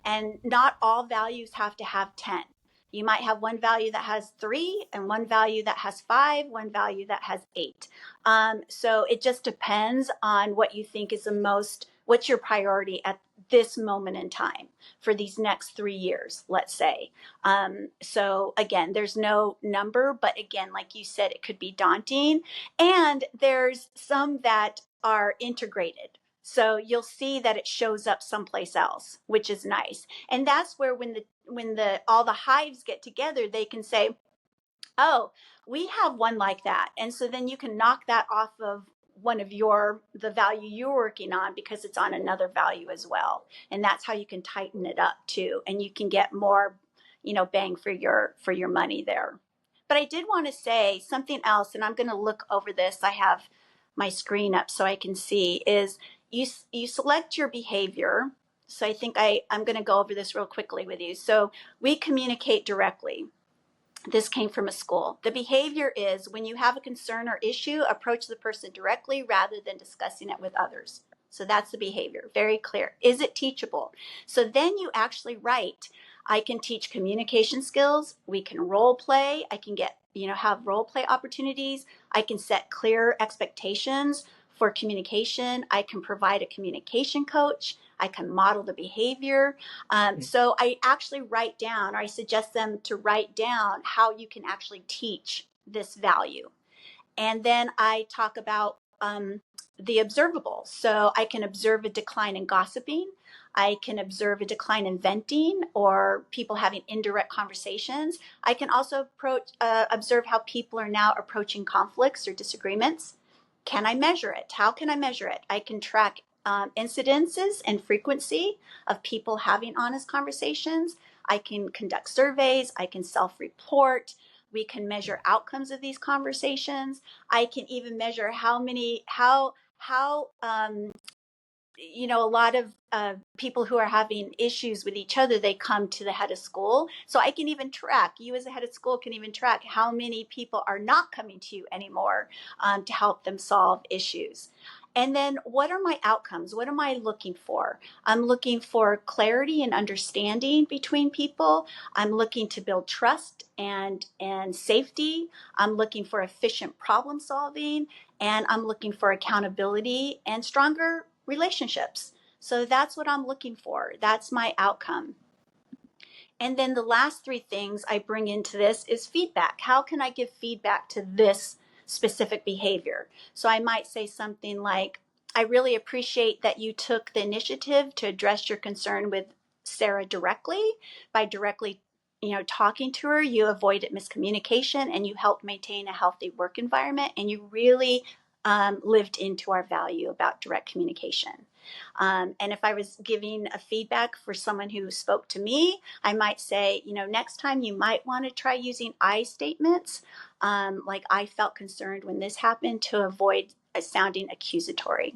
And not all values have to have 10. You might have one value that has 3 and one value that has 5, one value that has 8. So it just depends on what you think is what's your priority at this moment in time for these next 3 years, let's say. So again, there's no number, but again, like you said, it could be daunting. And there's some that are integrated. So you'll see that it shows up someplace else, which is nice. And that's where when the all the hives get together, they can say, oh, we have one like that. And so then you can knock that off of one of the value you're working on because it's on another value as well. And that's how you can tighten it up too. And you can get more, bang for your money there. But I did want to say something else, and I'm going to look over this. I have my screen up so I can see is you select your behavior. So I think I'm going to go over this real quickly with you. So we communicate directly. This came from a school. The behavior is when you have a concern or issue, approach the person directly rather than discussing it with others. So that's the behavior. Very clear. Is it teachable? So then you actually write, I can teach communication skills. We can role play. I can have role play opportunities. I can set clear expectations for communication. I can provide a communication coach. I can model the behavior. So I actually write down, or I suggest them to write down how you can actually teach this value. And then I talk about the observable. So I can observe a decline in gossiping. I can observe a decline in venting or people having indirect conversations. I can also observe how people are now approaching conflicts or disagreements. Can I measure it? How can I measure it? I can track incidences and frequency of people having honest conversations. I can conduct surveys. I can self-report. We can measure outcomes of these conversations. I can even measure a lot of people who are having issues with each other, they come to the head of school. So I can even track, you as a head of school can even track how many people are not coming to you anymore to help them solve issues. And then what are my outcomes? What am I looking for? I'm looking for clarity and understanding between people. I'm looking to build trust and safety. I'm looking for efficient problem solving, and I'm looking for accountability and stronger relationships. So that's what I'm looking for. That's my outcome. And then the last 3 things I bring into this is feedback. How can I give feedback to this specific behavior? So I might say something like, I really appreciate that you took the initiative to address your concern with Sarah directly. By directly, talking to her, you avoided miscommunication and you helped maintain a healthy work environment, and you really lived into our value about direct communication. And if I was giving a feedback for someone who spoke to me, I might say, next time you might want to try using I statements, like I felt concerned when this happened, to avoid sounding accusatory.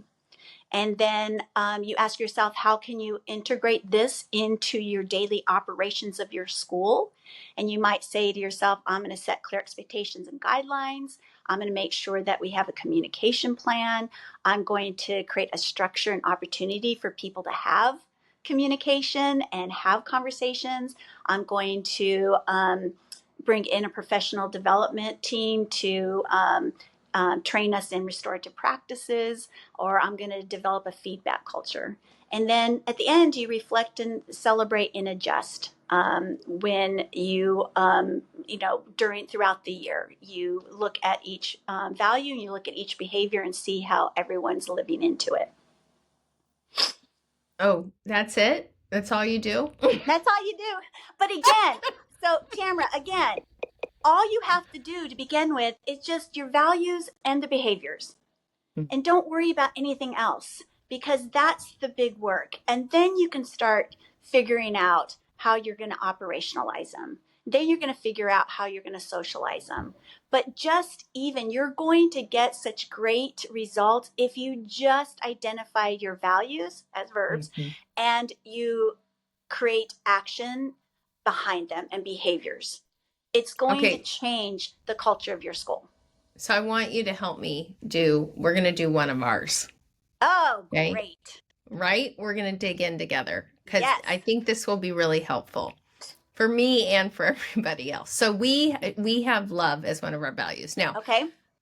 And then you ask yourself, how can you integrate this into your daily operations of your school? And you might say to yourself, I'm going to set clear expectations and guidelines. I'm going to make sure that we have a communication plan. I'm going to create a structure and opportunity for people to have communication and have conversations. I'm going to bring in a professional development team to train us in restorative practices, or I'm going to develop a feedback culture. And then at the end, you reflect and celebrate and adjust. When throughout the year, you look at each value, you look at each behavior and see how everyone's living into it. Oh, that's it? That's all you do? That's all you do. But again, so Tamara, again, all you have to do to begin with is just your values and the behaviors. And don't worry about anything else, because that's the big work. And then you can start figuring out how you're going to operationalize them. Then you're going to figure out how you're going to socialize them. But you're going to get such great results if you just identify your values as verbs and you create action behind them and behaviors. It's going to change the culture of your school. So I want you to help me we're going to do one of ours. Oh, okay? Great. Right? We're going to dig in together because yes. I think this will be really helpful for me and for everybody else. So we have love as one of our values. Now,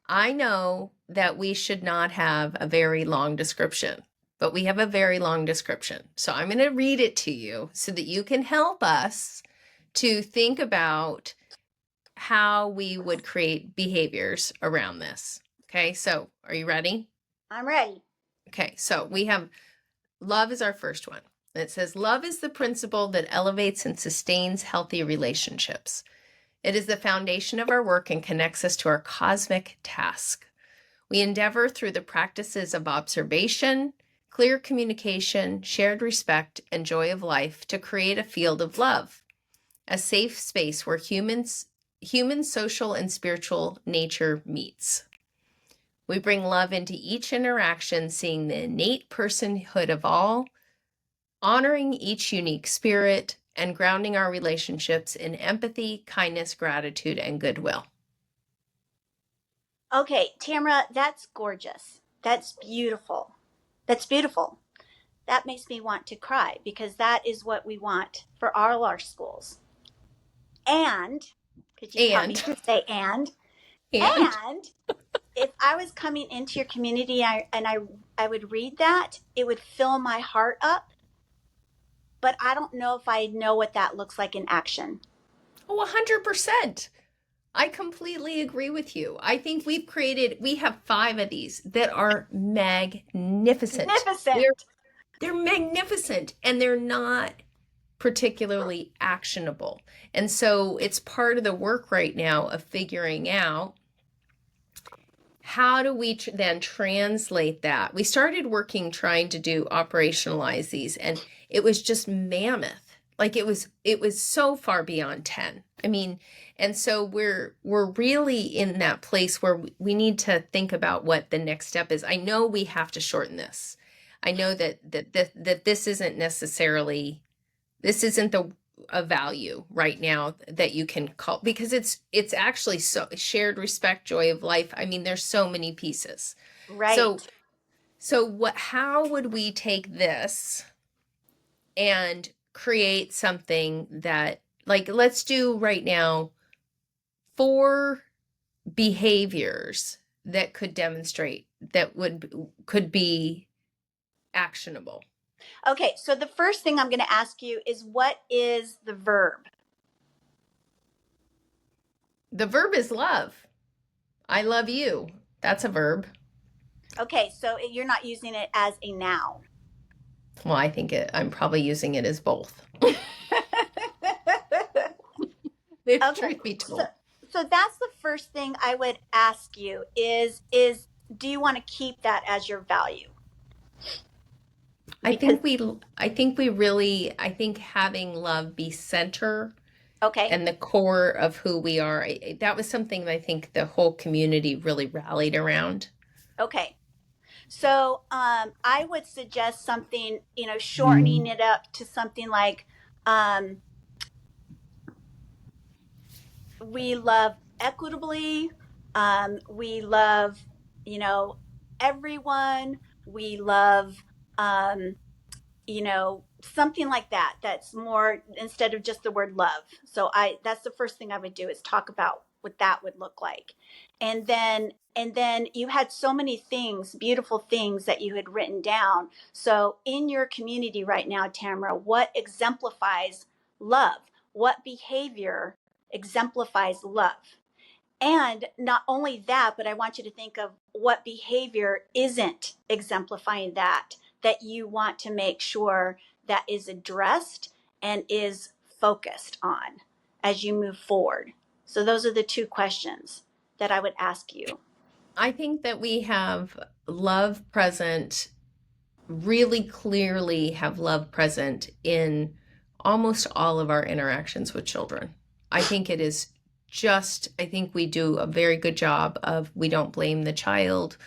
I know that we should not have a very long description, but we have a very long description. So I'm going to read it to you so that you can help us to think about how we would create behaviors around this. Okay, so are you ready? I'm ready. Okay, so we have love is our first one. It says, love is the principle that elevates and sustains healthy relationships. It is the foundation of our work and connects us to our cosmic task. We endeavor through the practices of observation, clear communication, shared respect, and joy of life to create a field of love, a safe space where human, social, and spiritual nature meets. We bring love into each interaction, seeing the innate personhood of all, honoring each unique spirit, and grounding our relationships in empathy, kindness, gratitude, and goodwill. Okay, Tamara, that's gorgeous. That's beautiful. That's beautiful. That makes me want to cry, because that is what we want for all our schools. And, could you help me to say and? And if I was coming into your community and I would read that, it would fill my heart up. But I don't know if I know what that looks like in action. Oh, 100%. I completely agree with you. I think we have 5 of these that are magnificent. They're magnificent, and they're not particularly actionable. And so it's part of the work right now of figuring out how do we then translate that. We started trying to do operationalize these, and it was just mammoth. Like it was so far beyond 10. I mean, and so we're really in that place where we need to think about what the next step is. I know we have to shorten this. I know that this isn't necessarily, this isn't a value right now that you can call, because it's actually so shared respect, joy of life. I mean, there's so many pieces. Right. So how would we take this and create something that, like, let's do right now 4 behaviors that could demonstrate that could be actionable. Okay, so the first thing I'm going to ask you is, what is the verb? The verb is love. I love you. That's a verb. Okay, so you're not using it as a noun. Well, I'm probably using it as both. Truth be told. So that's the first thing I would ask you is do you want to keep that as your value? I think having love be center and the core of who we are, that was something that I think the whole community really rallied around. Okay. So I would suggest something, shortening it up to something like, we love equitably, we love, everyone, we love, something like that. That's more, instead of just the word love. So that's the first thing I would do, is talk about what that would look like. And then you had so many things, beautiful things that you had written down. So in your community right now, Tamara, what exemplifies love? What behavior exemplifies love? And not only that, but I want you to think of what behavior isn't exemplifying that you want to make sure that is addressed and is focused on as you move forward. So those are the two questions that I would ask you. I think that we have love present, really clearly have love present in almost all of our interactions with children. I think it is I think we do a very good job of, we don't blame the child.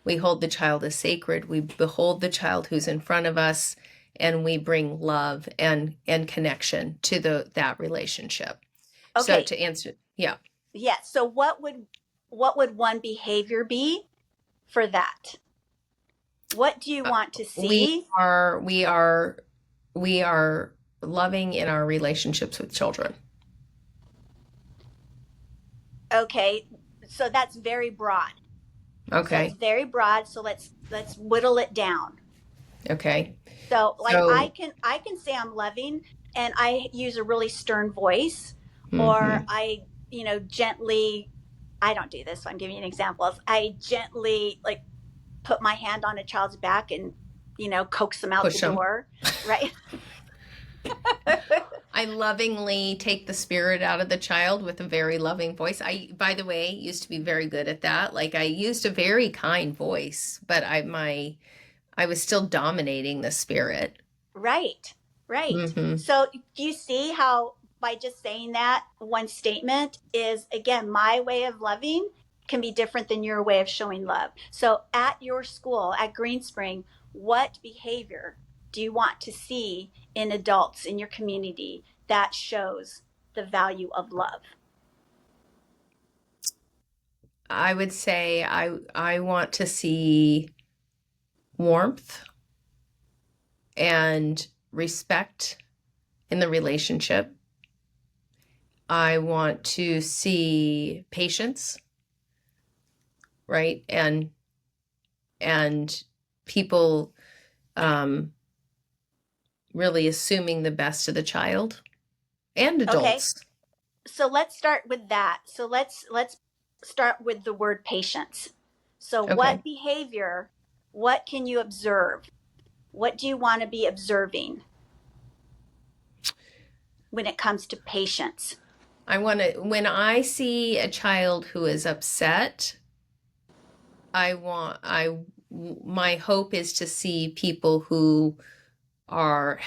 We hold the child as sacred. We behold the child who's in front of us, and we bring love and connection to that relationship. So Okay. to answer, yeah. Yeah. So what would one behavior be for that? What do you want to see? We are loving in our relationships with children. Okay. So that's very broad. Okay. So it's very broad. So let's whittle it down. Okay. So like I can say I'm loving and I use a really stern voice, or I, gently, I don't do this, so I'm giving you an example. I gently like put my hand on a child's back and, coax them out Push the them. door, right? I lovingly take the spirit out of the child with a very loving voice. I, by the way, used to be very good at that. Like, I used a very kind voice, but I was still dominating the spirit. Right. So do you see how by just saying that one statement is, again, my way of loving can be different than your way of showing love. So at your school, at Green Spring, what behavior do you want to see in adults in your community that shows the value of love? I would say I want to see warmth and respect in the relationship. I want to see patience, right? And people really assuming the best of the child and adults. Okay. So let's start with that. So let's start with the word patience. So what behavior, what can you observe? What do you want to be observing when it comes to patience? When I see a child who is upset, my hope is to see people who are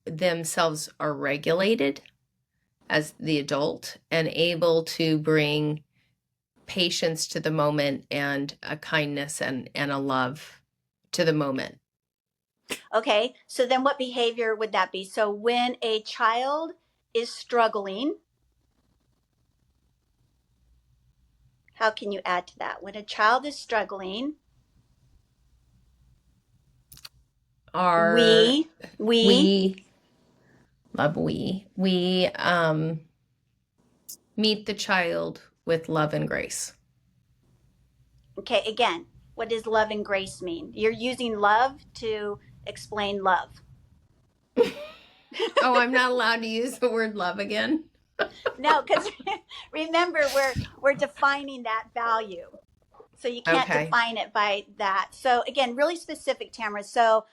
themselves are regulated as the adult and able to bring patience to the moment and a kindness and a love to the moment. Okay, so then what behavior would that be? So when a child is struggling, how can you add to that? When a child is struggling, we meet the child with love and grace. Okay, again, what does love and grace mean? You're using love to explain love. Oh, I'm not allowed to use the word love again? No, because remember, we're defining that value. So you can't define it by that. So again, really specific, Tamara. So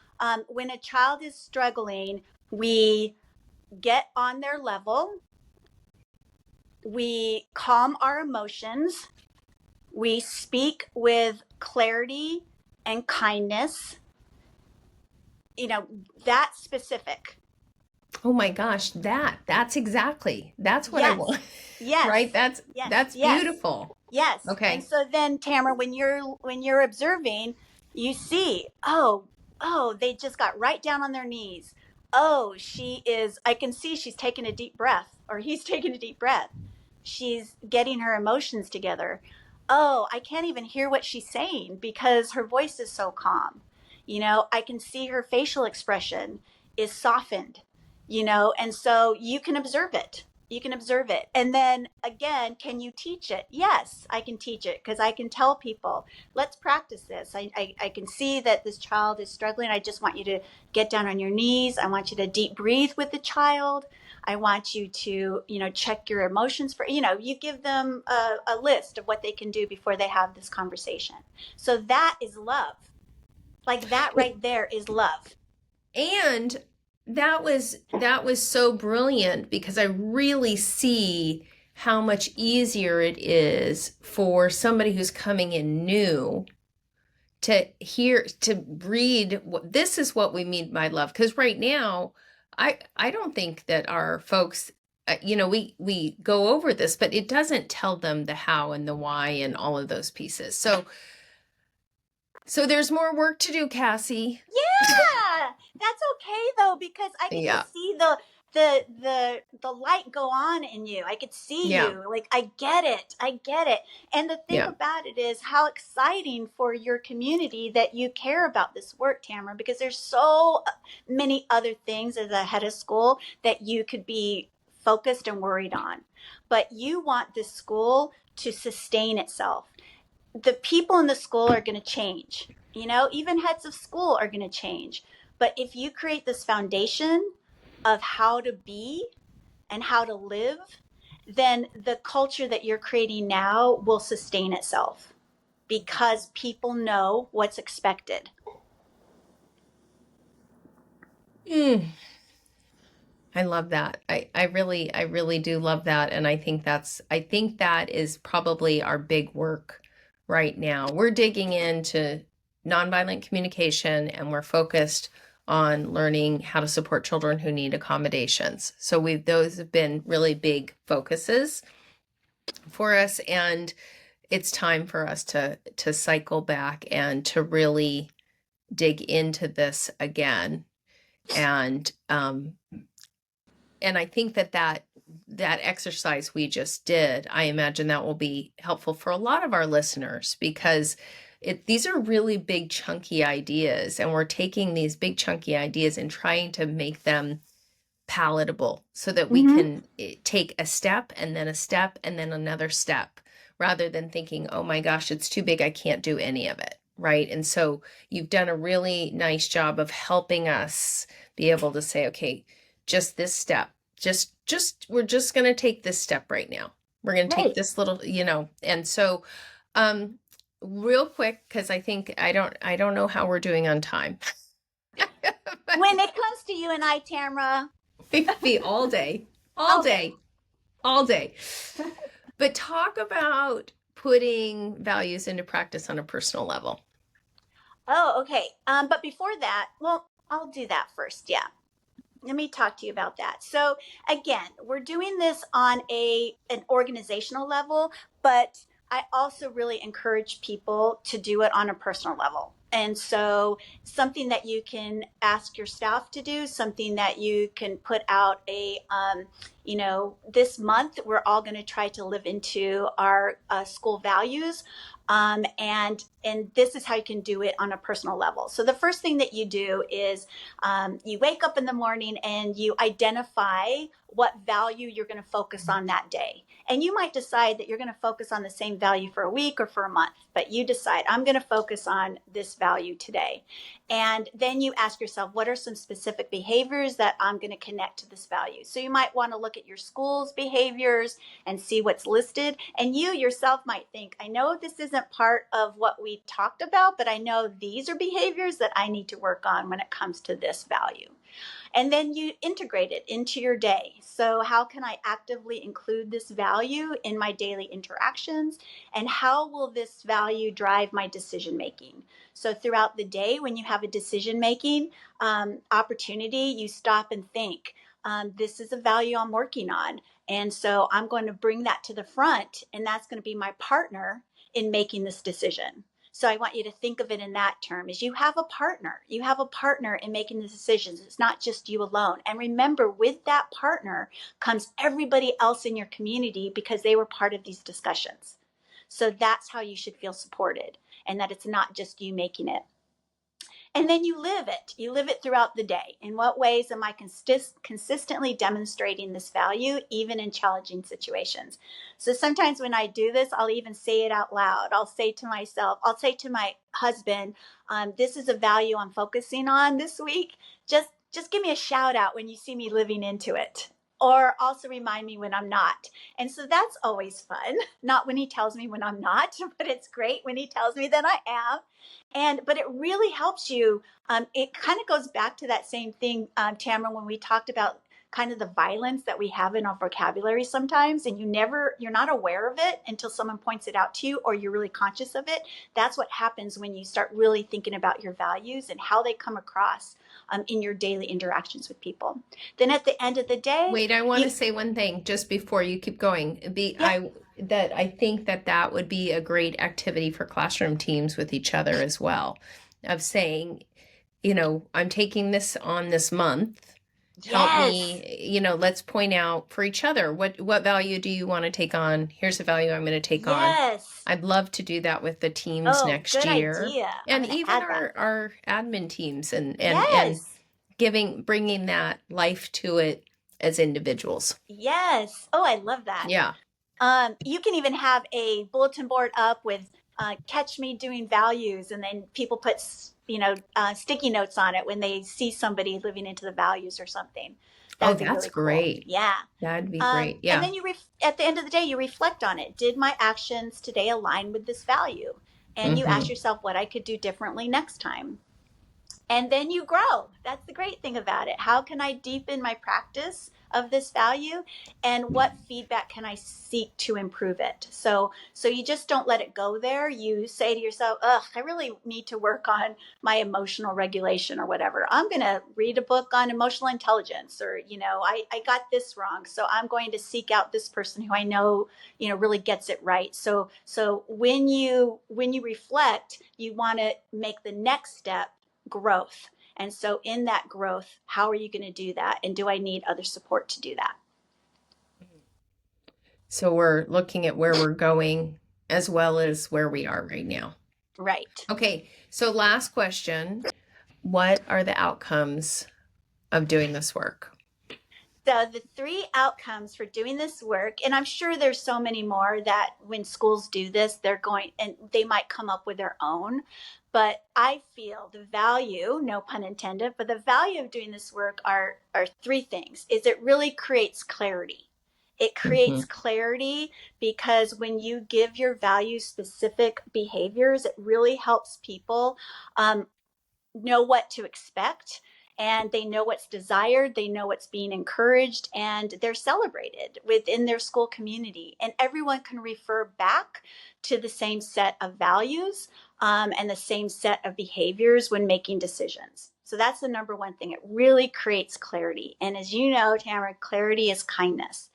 when a child is struggling, we get on their level. We calm our emotions. We speak with clarity and kindness. That's specific. Oh my gosh, that's what I want. Yes. Right? That's beautiful. Yes. Okay. And so then, Tamara, when you're observing, you see, oh, they just got right down on their knees. Oh, I can see she's taking a deep breath, or he's taking a deep breath. She's getting her emotions together. Oh, I can't even hear what she's saying because her voice is so calm. I can see her facial expression is softened, and so you can observe it. You can observe it. And then again, can you teach it? Yes, I can teach it because I can tell people, let's practice this. I can see that this child is struggling. I just want you to get down on your knees. I want you to deep breathe with the child. I want you to, check your emotions you give them a list of what they can do before they have this conversation. So that is love. Like that right there is love. And that was so brilliant because I really see how much easier it is for somebody who's coming in new to read this is what we mean by love. Because right now, I don't think that our folks, we go over this, but it doesn't tell them the how and the why and all of those pieces. So there's more work to do, Cassie. Yeah, that's okay though, because I get Yeah. to see the light go on in you. I could see Yeah. you. Like I get it. I get it. And the thing Yeah. about it is how exciting for your community that you care about this work, Tamara, because there's so many other things as a head of school that you could be focused and worried on. But you want this school to sustain itself. The people in the school are going to change. Even heads of school are going to change. But if you create this foundation of how to be and how to live, then the culture that you're creating now will sustain itself because people know what's expected. I love that. I really do love that. And I think that is probably our big work right now. We're digging into nonviolent communication and we're focused on learning how to support children who need accommodations. So those have been really big focuses for us. And it's time for us to cycle back and to really dig into this again. And I think that exercise we just did, I imagine that will be helpful for a lot of our listeners because these are really big chunky ideas, and we're taking these big chunky ideas and trying to make them palatable so that we can take a step and then another step rather than thinking, oh my gosh, it's too big, I can't do any of it. Right. And so you've done a really nice job of helping us be able to say, okay, just this step, we're just going to take this step right now. We're going to take this little, and so, real quick, cause I think I don't know how we're doing on time. When it comes to you and I, Tamara, We'd be all day. But talk about putting values into practice on a personal level. Oh, okay. But before that, well, I'll do that first. Yeah. Let me talk to you about that. So again, we're doing this on an organizational level, but I also really encourage people to do it on a personal level. And so something that you can ask your staff to do, something that you can put out this month, we're all going to try to live into our school values. And this is how you can do it on a personal level. So the first thing that you do is you wake up in the morning and you identify what value you're going to focus on that day. And you might decide that you're going to focus on the same value for a week or for a month, but you decide, I'm going to focus on this value today. And then you ask yourself, what are some specific behaviors that I'm going to connect to this value? So you might want to look at your school's behaviors and see what's listed. And you yourself might think, I know this isn't part of what we talked about, but I know these are behaviors that I need to work on when it comes to this value. And then you integrate it into your day. So how can I actively include this value in my daily interactions? And how will this value drive my decision making? So throughout the day, when you have a decision making opportunity, you stop and think, this is a value I'm working on. And so I'm going to bring that to the front, and that's going to be my partner in making this decision. So I want you to think of it in that term, is you have a partner. You have a partner in making the decisions. It's not just you alone. And remember, with that partner comes everybody else in your community because they were part of these discussions. So that's how you should feel supported, and that it's not just you making it. And then you live it. You live it throughout the day. In what ways am I consistently demonstrating this value, even in challenging situations? So sometimes when I do this, I'll even say it out loud. I'll say to myself, I'll say to my husband, this is a value I'm focusing on this week. Just give me a shout out when you see me living into it. Or also remind me when I'm not. And so that's always fun. Not when he tells me when I'm not, but it's great when he tells me that I am. But it really helps you. It kind of goes back to that same thing, Tamara, when we talked about kind of the violence that we have in our vocabulary sometimes, and you're not aware of it until someone points it out to you, or you're really conscious of it. That's what happens when you start really thinking about your values and how they come across in your daily interactions with people. Then at the end of the day, Wait, I want to say one thing just before you keep going. Yeah. I think that would be a great activity for classroom teams with each other as well, of saying, I'm taking this on this month. Help Yes. me, let's point out for each other, what value do you want to take on? Here's a value I'm going to take on. Yes. I'd love to do that with the teams Oh, next good year, idea. I'm and going to even add that. our admin teams, and Yes. bringing that life to it as individuals. Yes. Oh, I love that. Yeah. You can even have a bulletin board up with catch me doing values, and then people put sticky notes on it when they see somebody living into the values or something. Oh, That'd be that's really cool. great. Yeah. That'd be great. Yeah. And then at the end of the day, you reflect on it. Did my actions today align with this value? And you ask Mm-hmm. yourself what I could do differently next time. And then you grow. That's the great thing about it. How can I deepen my practice of this value, and what feedback can I seek to improve it? So you just don't let it go there. You say to yourself, I really need to work on my emotional regulation or whatever. I'm going to read a book on emotional intelligence, or I got this wrong, so I'm going to seek out this person who I know really gets it right. So when you reflect, you want to make the next step growth. And so in that growth, how are you going to do that? And do I need other support to do that? So we're looking at where we're going as well as where we are right now. Right. Okay. So last question. What are the outcomes of doing this work? So the 3 outcomes for doing this work, and I'm sure there's so many more that when schools do this, they might come up with their own. But I feel the value, no pun intended, but the value of doing this work are 3 things. Is it really creates clarity. It creates Mm-hmm. clarity because when you give your value specific behaviors, it really helps people know what to expect, and they know what's desired, they know what's being encouraged, and they're celebrated within their school community. And everyone can refer back to the same set of values and the same set of behaviors when making decisions. So that's the number one thing. It really creates clarity. And as you know, Tamara, clarity is kindness.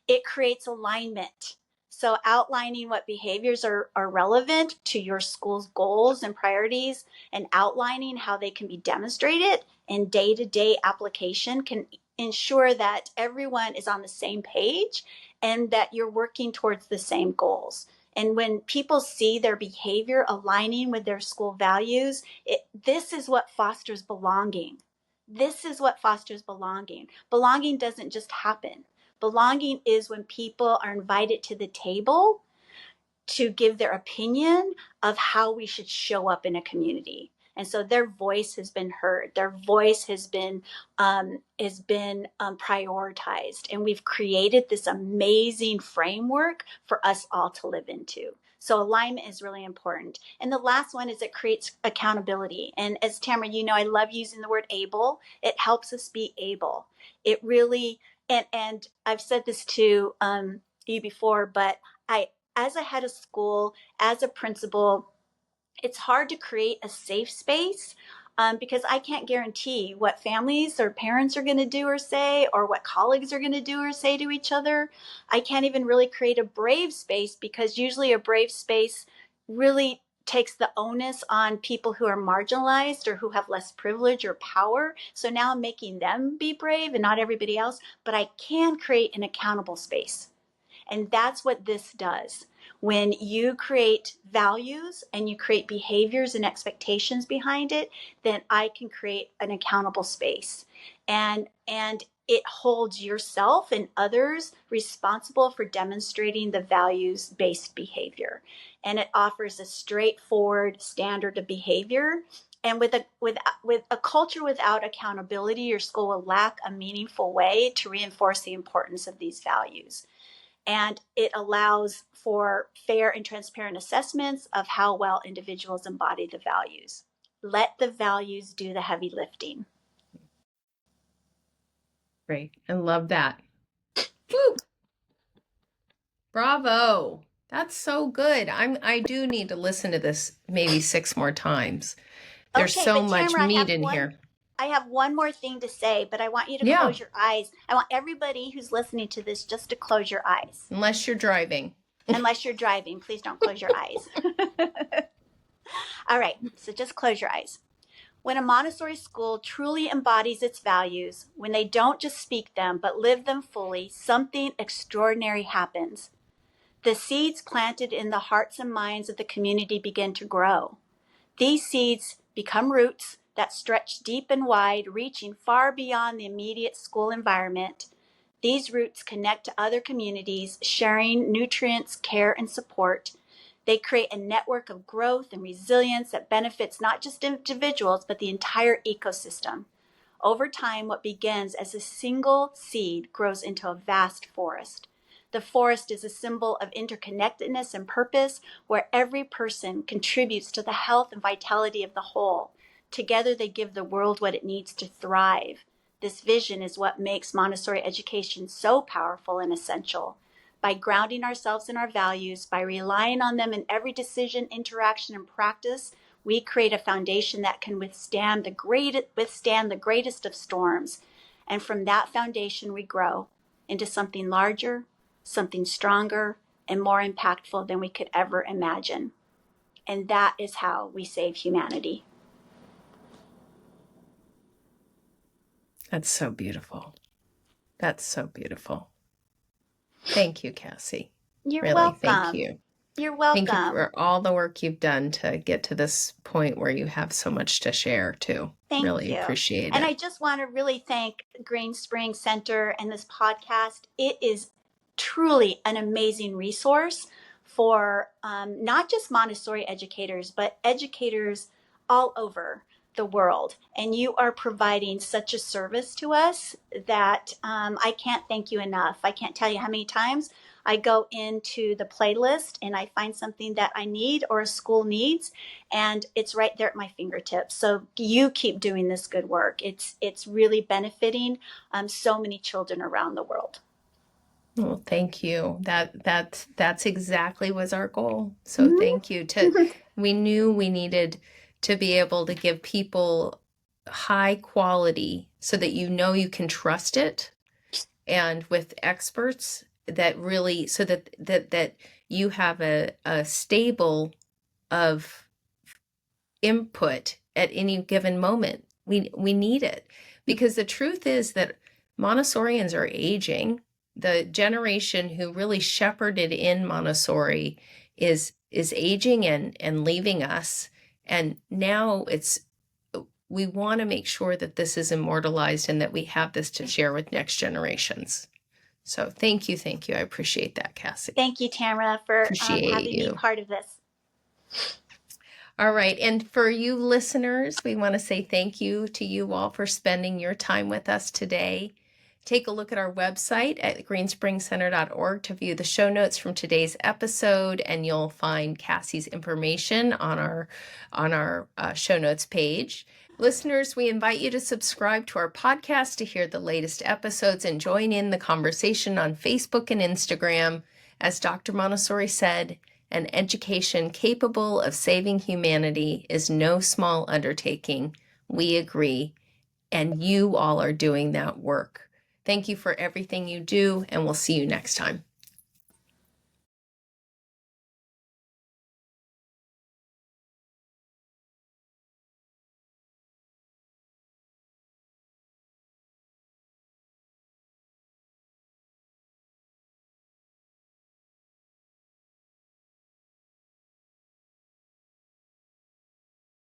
It creates alignment. So outlining what behaviors are relevant to your school's goals and priorities, and outlining how they can be demonstrated in day-to-day application can ensure that everyone is on the same page and that you're working towards the same goals. And when people see their behavior aligning with their school values, this is what fosters belonging. This is what fosters belonging. Belonging doesn't just happen. Belonging is when people are invited to the table to give their opinion of how we should show up in a community. And so their voice has been heard. Their voice has been prioritized, and we've created this amazing framework for us all to live into. So alignment is really important. And the last one is it creates accountability. And as Tamara, I love using the word able. It helps us be able. It really, and I've said this to you before, but as a head of school, as a principal, it's hard to create a safe space because I can't guarantee what families or parents are going to do or say, or what colleagues are going to do or say to each other. I can't even really create a brave space because usually a brave space really takes the onus on people who are marginalized or who have less privilege or power. So now I'm making them be brave and not everybody else, but I can create an accountable space. And that's what this does. When you create values and you create behaviors and expectations behind it, then I can create an accountable space. And it holds yourself and others responsible for demonstrating the values-based behavior. And it offers a straightforward standard of behavior. And with a culture without accountability, your school will lack a meaningful way to reinforce the importance of these values. And it allows for fair and transparent assessments of how well individuals embody the values. Let the values do the heavy lifting. Great. I love that. Woo! Bravo. That's so good. I do need to listen to this maybe 6 more times. There's Okay, so but much Tamara, meat in here. I have one more thing to say, but I want you to Yeah. close your eyes. I want everybody who's listening to this just to close your eyes. Unless you're driving. Unless you're driving, please don't close your eyes. All right, so just close your eyes. When a Montessori school truly embodies its values, when they don't just speak them but live them fully, something extraordinary happens. The seeds planted in the hearts and minds of the community begin to grow. These seeds become roots that stretch deep and wide, reaching far beyond the immediate school environment. These roots connect to other communities, sharing nutrients, care, and support. They create a network of growth and resilience that benefits not just individuals, but the entire ecosystem. Over time, what begins as a single seed grows into a vast forest. The forest is a symbol of interconnectedness and purpose, where every person contributes to the health and vitality of the whole. Together, they give the world what it needs to thrive. This vision is what makes Montessori education so powerful and essential. By grounding ourselves in our values, by relying on them in every decision, interaction, and practice, we create a foundation that can withstand the greatest of storms. And from that foundation, we grow into something larger, something stronger, and more impactful than we could ever imagine. And that is how we save humanity. That's so beautiful. That's so beautiful. Thank you, Cassie. You're really, welcome. Thank you. You're welcome. Thank you for all the work you've done to get to this point where you have so much to share, too. Thank really you. Appreciate and it. I just want to really thank Green Spring Center and this podcast. It is truly an amazing resource for not just Montessori educators, but educators all over the world. And you are providing such a service to us that I can't thank you enough. I can't tell you how many times I go into the playlist and I find something that I need or a school needs, and it's right there at my fingertips. So you keep doing this good work. It's really benefiting so many children around the world. Well, thank you. That's exactly was our goal. So thank you. We knew we needed to be able to give people high quality so that you can trust it, and with experts that really, so that you have a stable of input at any given moment. We need it, because the truth is that Montessorians are aging. The generation who really shepherded in Montessori is aging and leaving us. And now we want to make sure that this is immortalized and that we have this to share with next generations. So thank you. I appreciate that, Cassie. Thank you, Tamara, for having me part of this. All right. And for you listeners, we want to say thank you to you all for spending your time with us today. Take a look at our website at greenspringcenter.org to view the show notes from today's episode, and you'll find Cassie's information on our show notes page. Listeners, we invite you to subscribe to our podcast to hear the latest episodes and join in the conversation on Facebook and Instagram. As Dr. Montessori said, an education capable of saving humanity is no small undertaking. We agree, and you all are doing that work. Thank you for everything you do, and we'll see you next time.